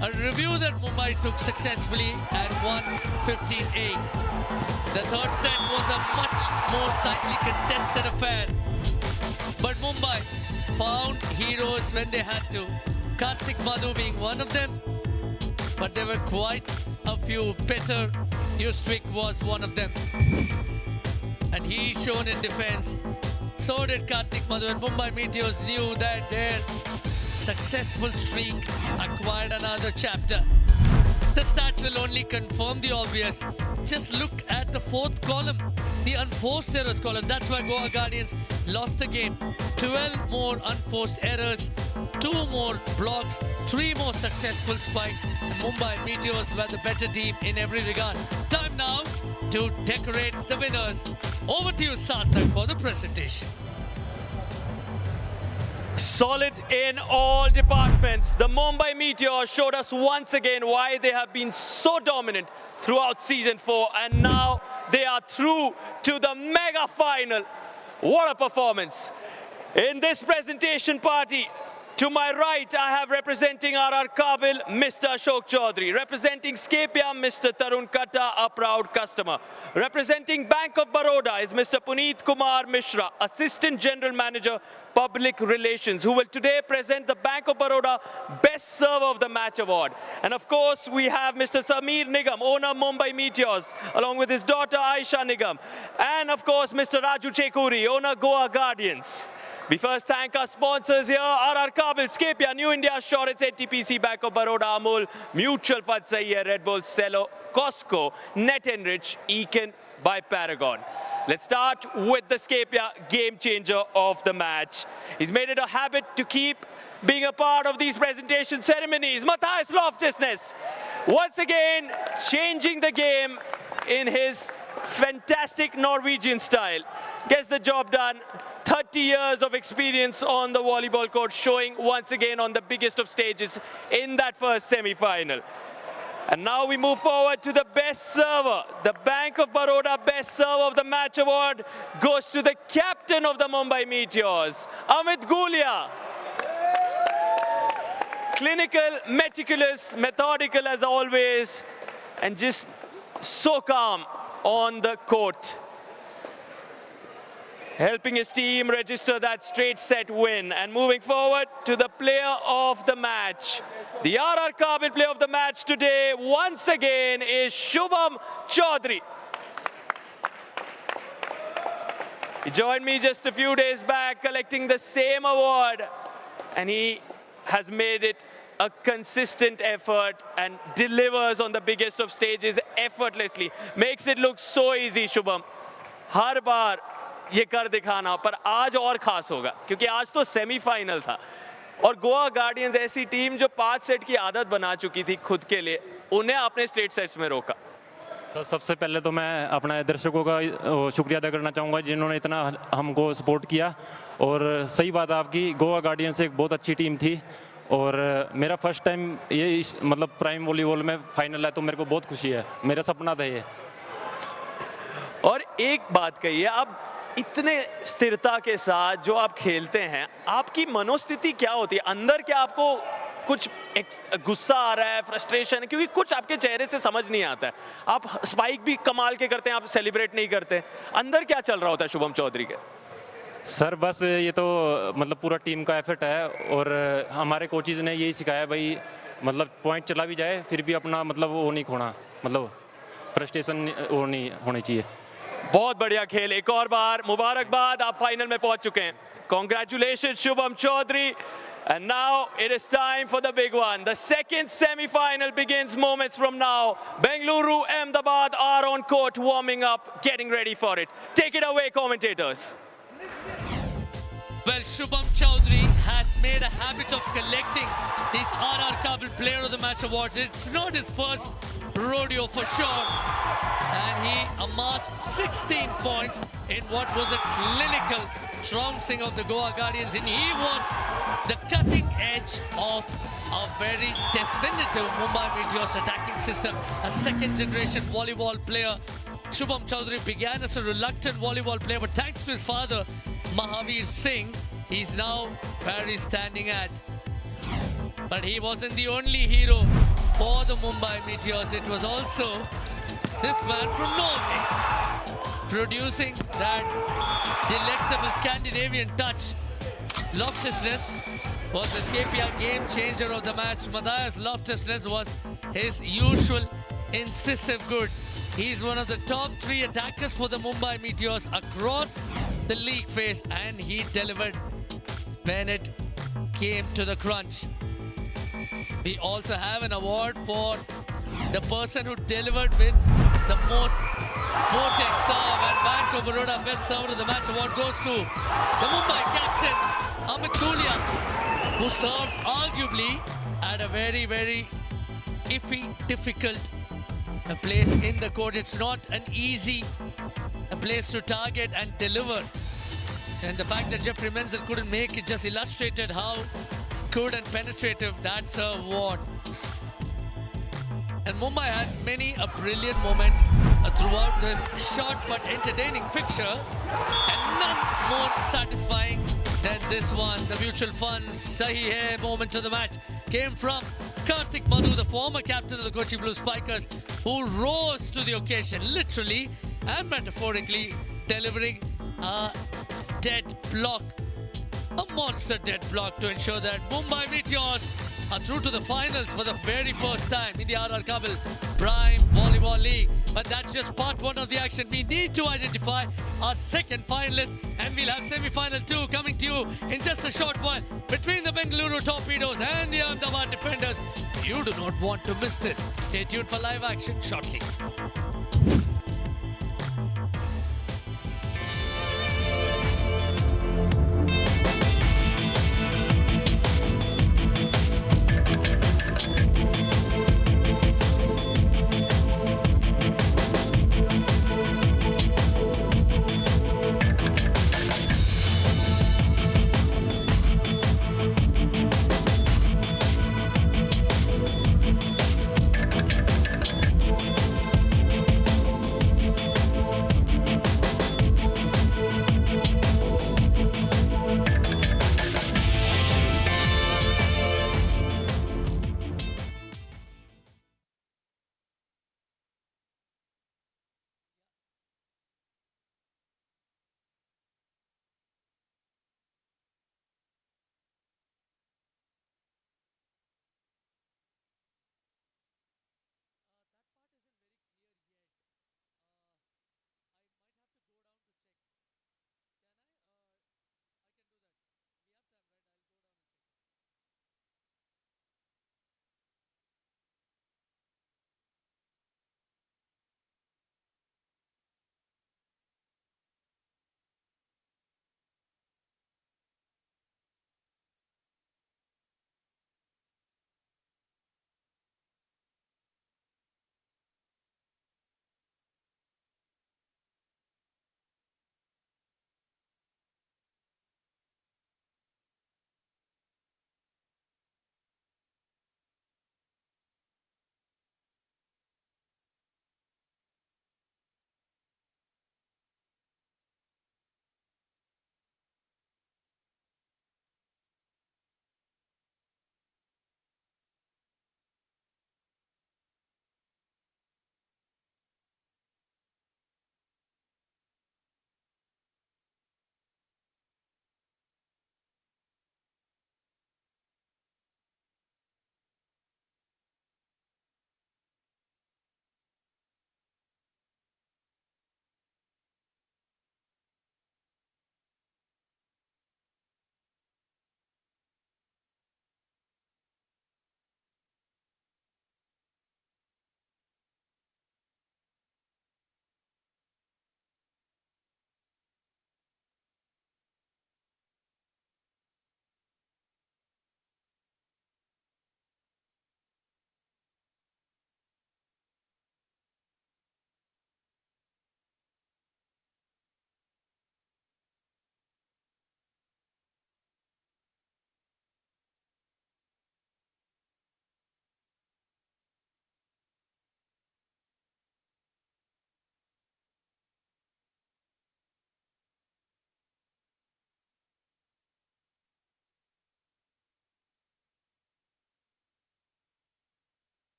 a review that Mumbai took successfully and won 15-8. The third set was a much more tightly contested affair, but Mumbai found heroes when they had to. Karthik Madhu being one of them, but there were quite a few. Peter Ustwick was one of them, and he shone in defense. So did Karthik Madhu, and Mumbai Meteors knew that their successful streak acquired another chapter. The stats will only confirm the obvious. Just look at the fourth column, the unforced errors column. That's why Goa Guardians lost the game. 12 more unforced errors, 2 more blocks, 3 more successful spikes, and Mumbai Meteors were the better team in every regard. Time now to decorate the winners. Over to you, Sarthak, for the presentation. Solid in all departments. The Mumbai Meteors showed us once again why they have been so dominant throughout season 4, and now they are through to the mega final. What a performance. In this presentation party, to my right, I have representing RR Kabil, Mr. Ashok Chaudhary. Representing Skapia, Mr. Tarun Katta, a proud customer. Representing Bank of Baroda is Mr. Puneet Kumar Mishra, Assistant General Manager, Public Relations, who will today present the Bank of Baroda Best Server of the Match Award. And of course, we have Mr. Sameer Nigam, owner Mumbai Meteors, along with his daughter Aisha Nigam. And of course, Mr. Raju Chekuri, owner Goa Guardians. We first thank our sponsors here, RR Kabil, Skapia, New India Assurance, NTPC, Bank of Baroda, Amul, Mutual Fund Sahiya, Red Bull, Cello, Costco, Net Enrich, Eakin by Paragon. Let's start with the Skapia game changer of the match. He's made it a habit to keep being a part of these presentation ceremonies. Matthias Loftusness, once again, changing the game in his fantastic Norwegian style. Gets the job done. 30 years of experience on the volleyball court, showing once again on the biggest of stages in that first semi-final. And now we move forward to the best server. The Bank of Baroda Best Server of the Match Award goes to the captain of the Mumbai Meteors, Amit Gulia. Clinical, meticulous, methodical as always, and just so calm on the court, helping his team register that straight set win. And moving forward to the player of the match. The RR Kabil player of the match today, once again, is Shubham Chaudhary. He joined me just a few days back collecting the same award, and he has made it a consistent effort and delivers on the biggest of stages effortlessly. Makes it look so easy, Shubham. हर बार ये कर दिखाना, पर आज और खास होगा क्योंकि आज तो सेमीफाइनल था और गोवा गार्डियंस ऐसी टीम जो 5 सेट की आदत बना चुकी थी खुद के लिए, उन्हें अपने स्ट्रेट सेट्स में रोका। सर सबसे पहले तो मैं अपने दर्शकों का शुक्रिया अदा करना चाहूँगा जिन्होंने इतना हमको सपोर्ट किया। और सही बात है आपकी, गोवा गार्डियंस एक बहुत अच्छी टीम थी और मेरा फर्स्ट टाइम ये मतलब प्राइम वॉलीबॉल में फाइनल है, तो मेरे को बहुत खुशी है, मेरा सपना था ये। और एक बात कहिए, आप इतने स्थिरता के साथ जो आप खेलते हैं, आपकी मनोस्थिति क्या होती है अंदर? क्या आपको कुछ गुस्सा आ रहा है, फ्रस्ट्रेशन है? क्योंकि कुछ आपके चेहरे से समझ नहीं आता है। आप स्पाइक भी कमाल के करते हैं, आप सेलिब्रेट नहीं करते, अंदर क्या चल रहा होता है शुभम चौधरी के? सर बस ये तो मतलब पूरा टीम का एफर्ट है और हमारे कोचेज ने यही सिखाया भाई, मतलब पॉइंट चला भी जाए फिर भी अपना मतलब वो नहीं खोना, मतलब फ्रस्ट्रेशन वो नहीं होनी चाहिए। बहुत बढ़िया खेल, एक और बार मुबारकबाद, आप फाइनल में पहुंच चुके हैं। Congratulations Shubham Chaudhary. And now it is time for the big one. The second semi-final begins moments from now. Bengaluru, Ahmedabad are on court warming up, getting ready for it. Take it away, commentators. Well, Shubham Chaudhary has made a habit of collecting these RR Kabil Player of the Match awards. It's not his first rodeo for sure. And he amassed 16 points in what was a clinical trouncing of the Goa Guardians. And he was the cutting edge of a very definitive Mumbai Meteors attacking system. A second generation volleyball player. Shubham Chaudhary began as a reluctant volleyball player, but thanks to his father, Mahavir Singh, he's now where he's standing at. But he wasn't the only hero for the Mumbai Meteors. It was also this man from Norway, producing that delectable Scandinavian touch. Loftusness was the Skapia game changer of the match. Matthias Loftusness was his usual incisive good. He's one of the top 3 attackers for the Mumbai Meteors across the league phase, and he delivered when it came to the crunch. We also have an award for the person who delivered with the most voted serve, and Bank of Baroda Best Server of the Match award goes to the Mumbai captain, Amit Gulia, who served arguably at a very, very iffy, difficult place in the court. It's not an easy place to target and deliver. And the fact that Jeffrey Menzel couldn't make it just illustrated how good and penetrative that serve was. And Mumbai had many a brilliant moment throughout this short but entertaining fixture, and none more satisfying than this one. The mutual funds Sahi Hai moment of the match came from Karthik Madhu, the former captain of the Kochi Blue Spikers, who rose to the occasion, literally and metaphorically, delivering a dead block, a monster dead block, to ensure that Mumbai Meteors are through to the finals for the very first time in the RR Kabul Prime Volleyball League. But that's just part one of the action. We need to identify our second finalist, and we'll have semi-final 2 coming to you in just a short while between the Bengaluru Torpedoes and the Ahmedabad Defenders. You do not want to miss this. Stay tuned for live action shortly.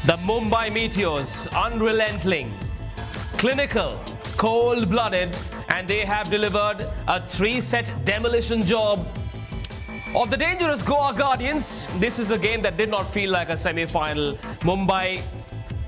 The Mumbai Meteors, unrelenting, clinical, cold-blooded, and they have delivered a 3-set demolition job of the dangerous Goa Guardians. This is a game that did not feel like a semi-final. Mumbai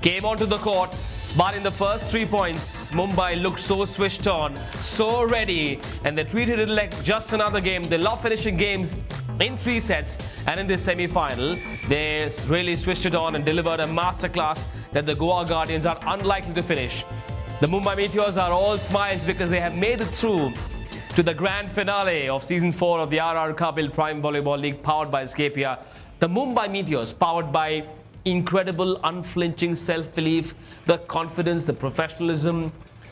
came onto the court, but in the first 3 points, Mumbai looked so switched on, so ready, and they treated it like just another game. They love finishing games in 3 sets, and in this semi-final, they really switched it on and delivered a masterclass that the Goa Guardians are unlikely to finish. The Mumbai Meteors are all smiles because they have made it through to the grand finale of Season 4 of the RR Kabul Prime Volleyball League, powered by Scapia. The Mumbai Meteors, powered by incredible, unflinching self-belief, the confidence, the professionalism,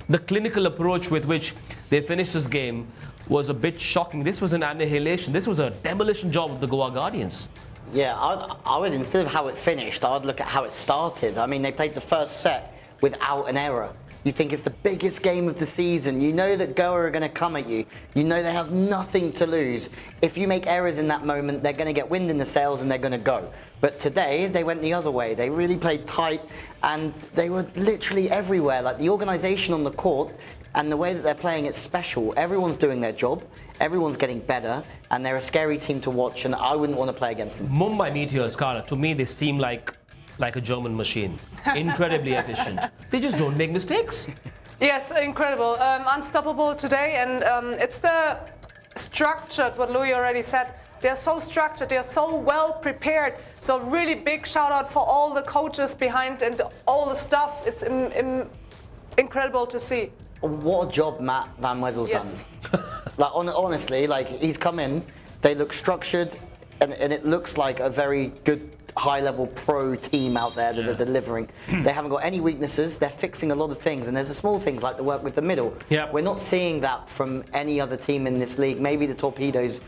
the clinical approach with which they finished this game was a bit shocking. This was an annihilation. This was a demolition job of the Goa Guardians. Yeah, I would, instead of how it finished, I would look at how it started. I mean, they played the first set without an error. You think it's the biggest game of the season. You know that Goa are going to come at you. You know they have nothing to lose. If you make errors in that moment, they're going to get wind in the sails and they're going to go. But today, they went the other way. They really played tight and they were literally everywhere. Like the organisation on the court and the way that they're playing, it's special. Everyone's doing their job. Everyone's getting better. And they're a scary team to watch and I wouldn't want to play against them. Mumbai Meteors, Carla, to me, they seem like a German machine. Incredibly efficient. They just don't make mistakes. Yes, incredible. Unstoppable today, and it's the structured, what Louis already said. They're so structured, they're so well prepared. So really big shout out for all the coaches behind and all the stuff. It's incredible to see. What a job Matt Van Wezel's done. Like honestly, like he's come in, they look structured, and it looks like a very good high-level pro team out there that are delivering. They haven't got any weaknesses. They're fixing a lot of things, and there's the small things like the work with the middle. Yeah. We're not seeing that from any other team in this league. Maybe the Torpedoes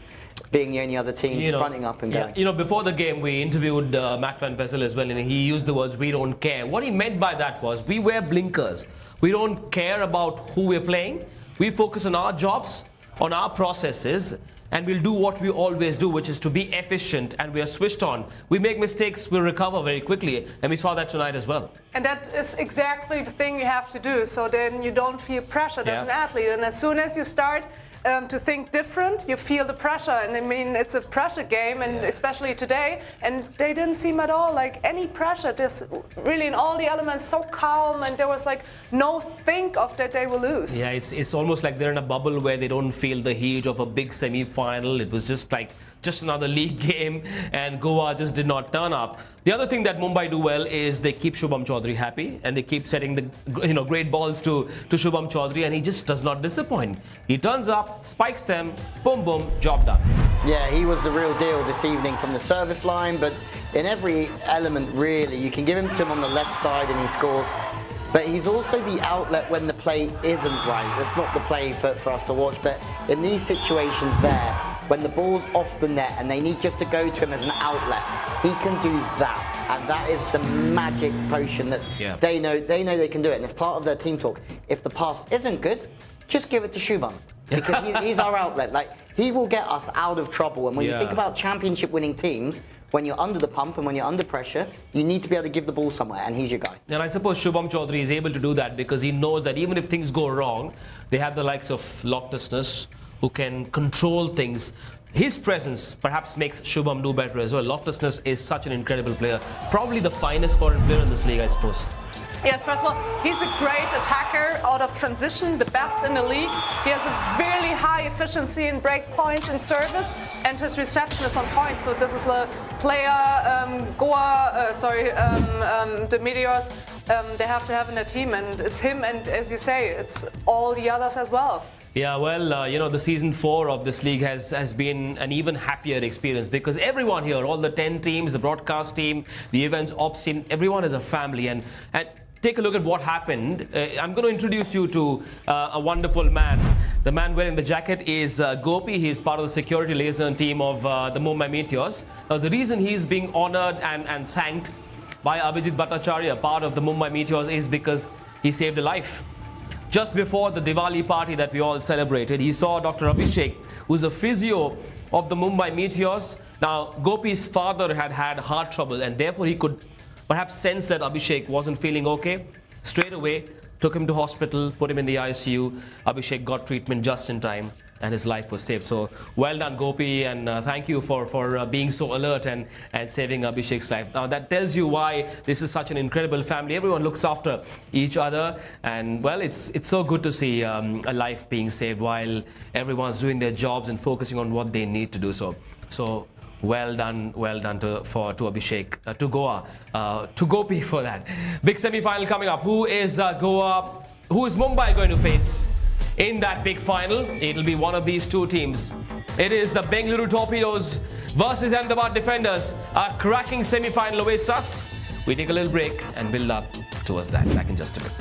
being the only other team fronting up and going. You know, before the game, we interviewed Matt Van Wezel as well, and he used the words, "We don't care." What he meant by that was, we wear blinkers. We don't care about who we're playing. We focus on our jobs, on our processes, and we'll do what we always do, which is to be efficient, and we are switched on. We make mistakes, we'll recover very quickly, and we saw that tonight as well. And that is exactly the thing you have to do, so then you don't feel pressured as an athlete. And as soon as you start to think different, you feel the pressure. And I mean, it's a pressure game, and especially today, and they didn't seem at all like any pressure. There's really in all the elements so calm, and there was like no think of that they will lose. Yeah, it's almost like they're in a bubble where they don't feel the heat of a big semi-final. It was just like another league game, and Goa just did not turn up. The other thing that Mumbai do well is they keep Shubham Chaudhary happy, and they keep setting the great balls to Shubham Chaudhary, and he just does not disappoint. He turns up, spikes them, boom boom, job done. Yeah, he was the real deal this evening from the service line, but in every element really, you can give him to him on the left side and he scores. But he's also the outlet when the play isn't right. It's not the play for us to watch, but in these situations there, when the ball's off the net and they need just to go to him as an outlet, he can do that. And that is the magic potion that they know they can do it. And it's part of their team talk. If the pass isn't good, just give it to Shubham. Because he's our outlet. Like, he will get us out of trouble. And when you think about championship winning teams, when you're under the pump and when you're under pressure, you need to be able to give the ball somewhere, and he's your guy. And I suppose Shubham Chaudhary is able to do that because he knows that even if things go wrong, they have the likes of Loftus who can control things. His presence perhaps makes Shubham do better as well. Loftus is such an incredible player. Probably the finest foreign player in this league, I suppose. Yes, first of all, he's a great attacker out of transition, the best in the league. He has a really high efficiency in break points and service, and his reception is on point. So this is the player the Meteors, they have to have in their team, and it's him, and as you say, it's all the others as well. Yeah, well, the season 4 of this league has been an even happier experience because everyone here, all the 10 teams, the broadcast team, the events ops team, everyone is a family. And take a look at what happened. I'm going to introduce you to a wonderful man. The man wearing the jacket is Gopi. He's part of the security liaison team of the Mumbai Meteors. The reason he's being honored and thanked by Abhijit Bhattacharya, part of the Mumbai Meteors, is because he saved a life. Just before the Diwali party that we all celebrated, he saw Dr. Abhishek, who's a physio of the Mumbai Meteors. Now, Gopi's father had heart trouble, and therefore he could perhaps sense that Abhishek wasn't feeling okay. Straight away, took him to hospital, put him in the ICU. Abhishek got treatment just in time, and his life was saved. So well done, Gopi, and thank you for being so alert and saving Abhishek's life. Now that tells you why this is such an incredible family. Everyone looks after each other, and well, it's so good to see a life being saved while everyone's doing their jobs and focusing on what they need to do. So well done to Abhishek, to Goa, to Gopi for that. Big semi-final coming up. Who is Mumbai going to face in that big final. It'll be one of these two teams. It is the Bengaluru Torpedoes versus Ahmedabad Defenders. A cracking semi-final awaits us. We take a little break and build up towards that. Back in just a bit.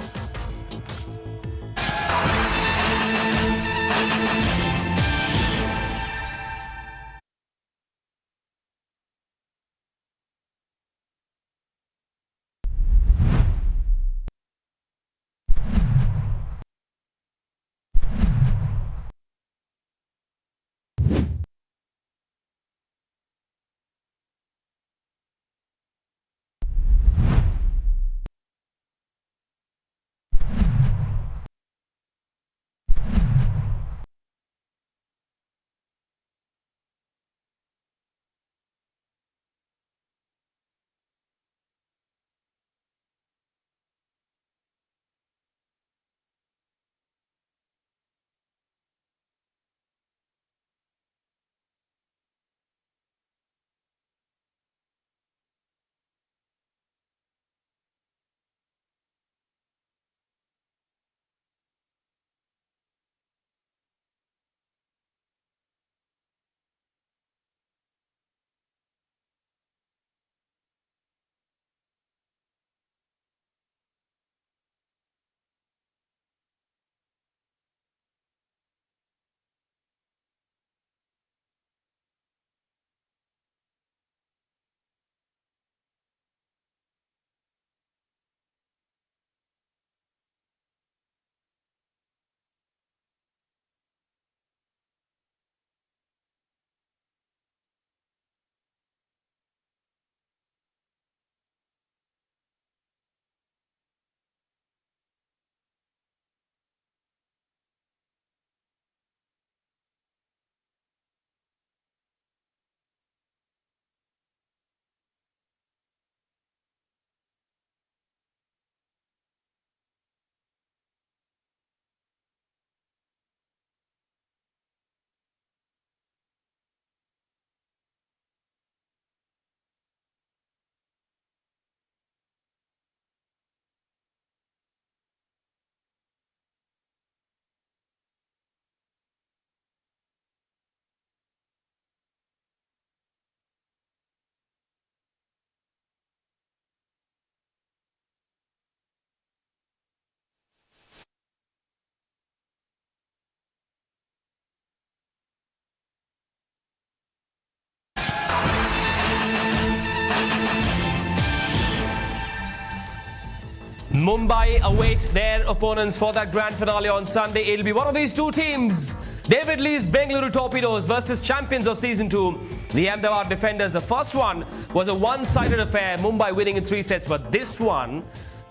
Mumbai await their opponents for that grand finale on Sunday. It'll be one of these two teams. David Lee's Bengaluru Torpedoes versus champions of Season 2, the Ahmedabad Defenders. The first one was a one-sided affair, Mumbai winning in 3 sets, but this one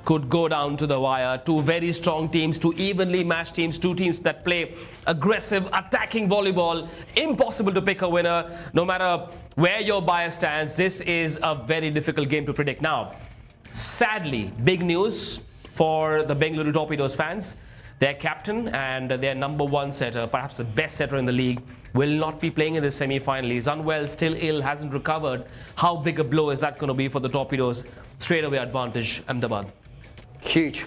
could go down to the wire. Two very strong teams, two evenly matched teams, two teams that play aggressive, attacking volleyball. Impossible to pick a winner, no matter where your bias stands. This is a very difficult game to predict. Now, sadly, big news for the Bengaluru Torpedoes fans. Their captain and their #1 setter, perhaps the best setter in the league, will not be playing in this semi-final. He's unwell, still ill, hasn't recovered. How big a blow is that going to be for the Torpedoes? Straightaway advantage, Ahmedabad. Huge.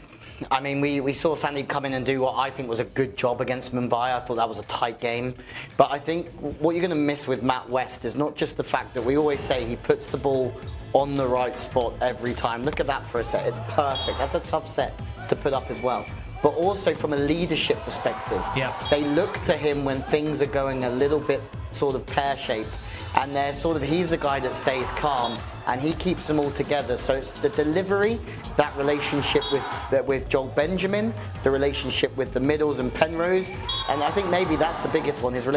I mean, we saw Sandy come in and do what I think was a good job against Mumbai. I thought that was a tight game. But I think what you're going to miss with Matt West is not just the fact that we always say he puts the ball on the right spot every time. Look at that for a set. It's perfect. That's a tough set to put up as well. But also from a leadership perspective, they look to him when things are going a little bit sort of pear-shaped. And they're he's the guy that stays calm and he keeps them all together. So it's the delivery, that relationship with Joel Benjamin, the relationship with the middles and Penrose, and I think maybe that's the biggest one, his relationship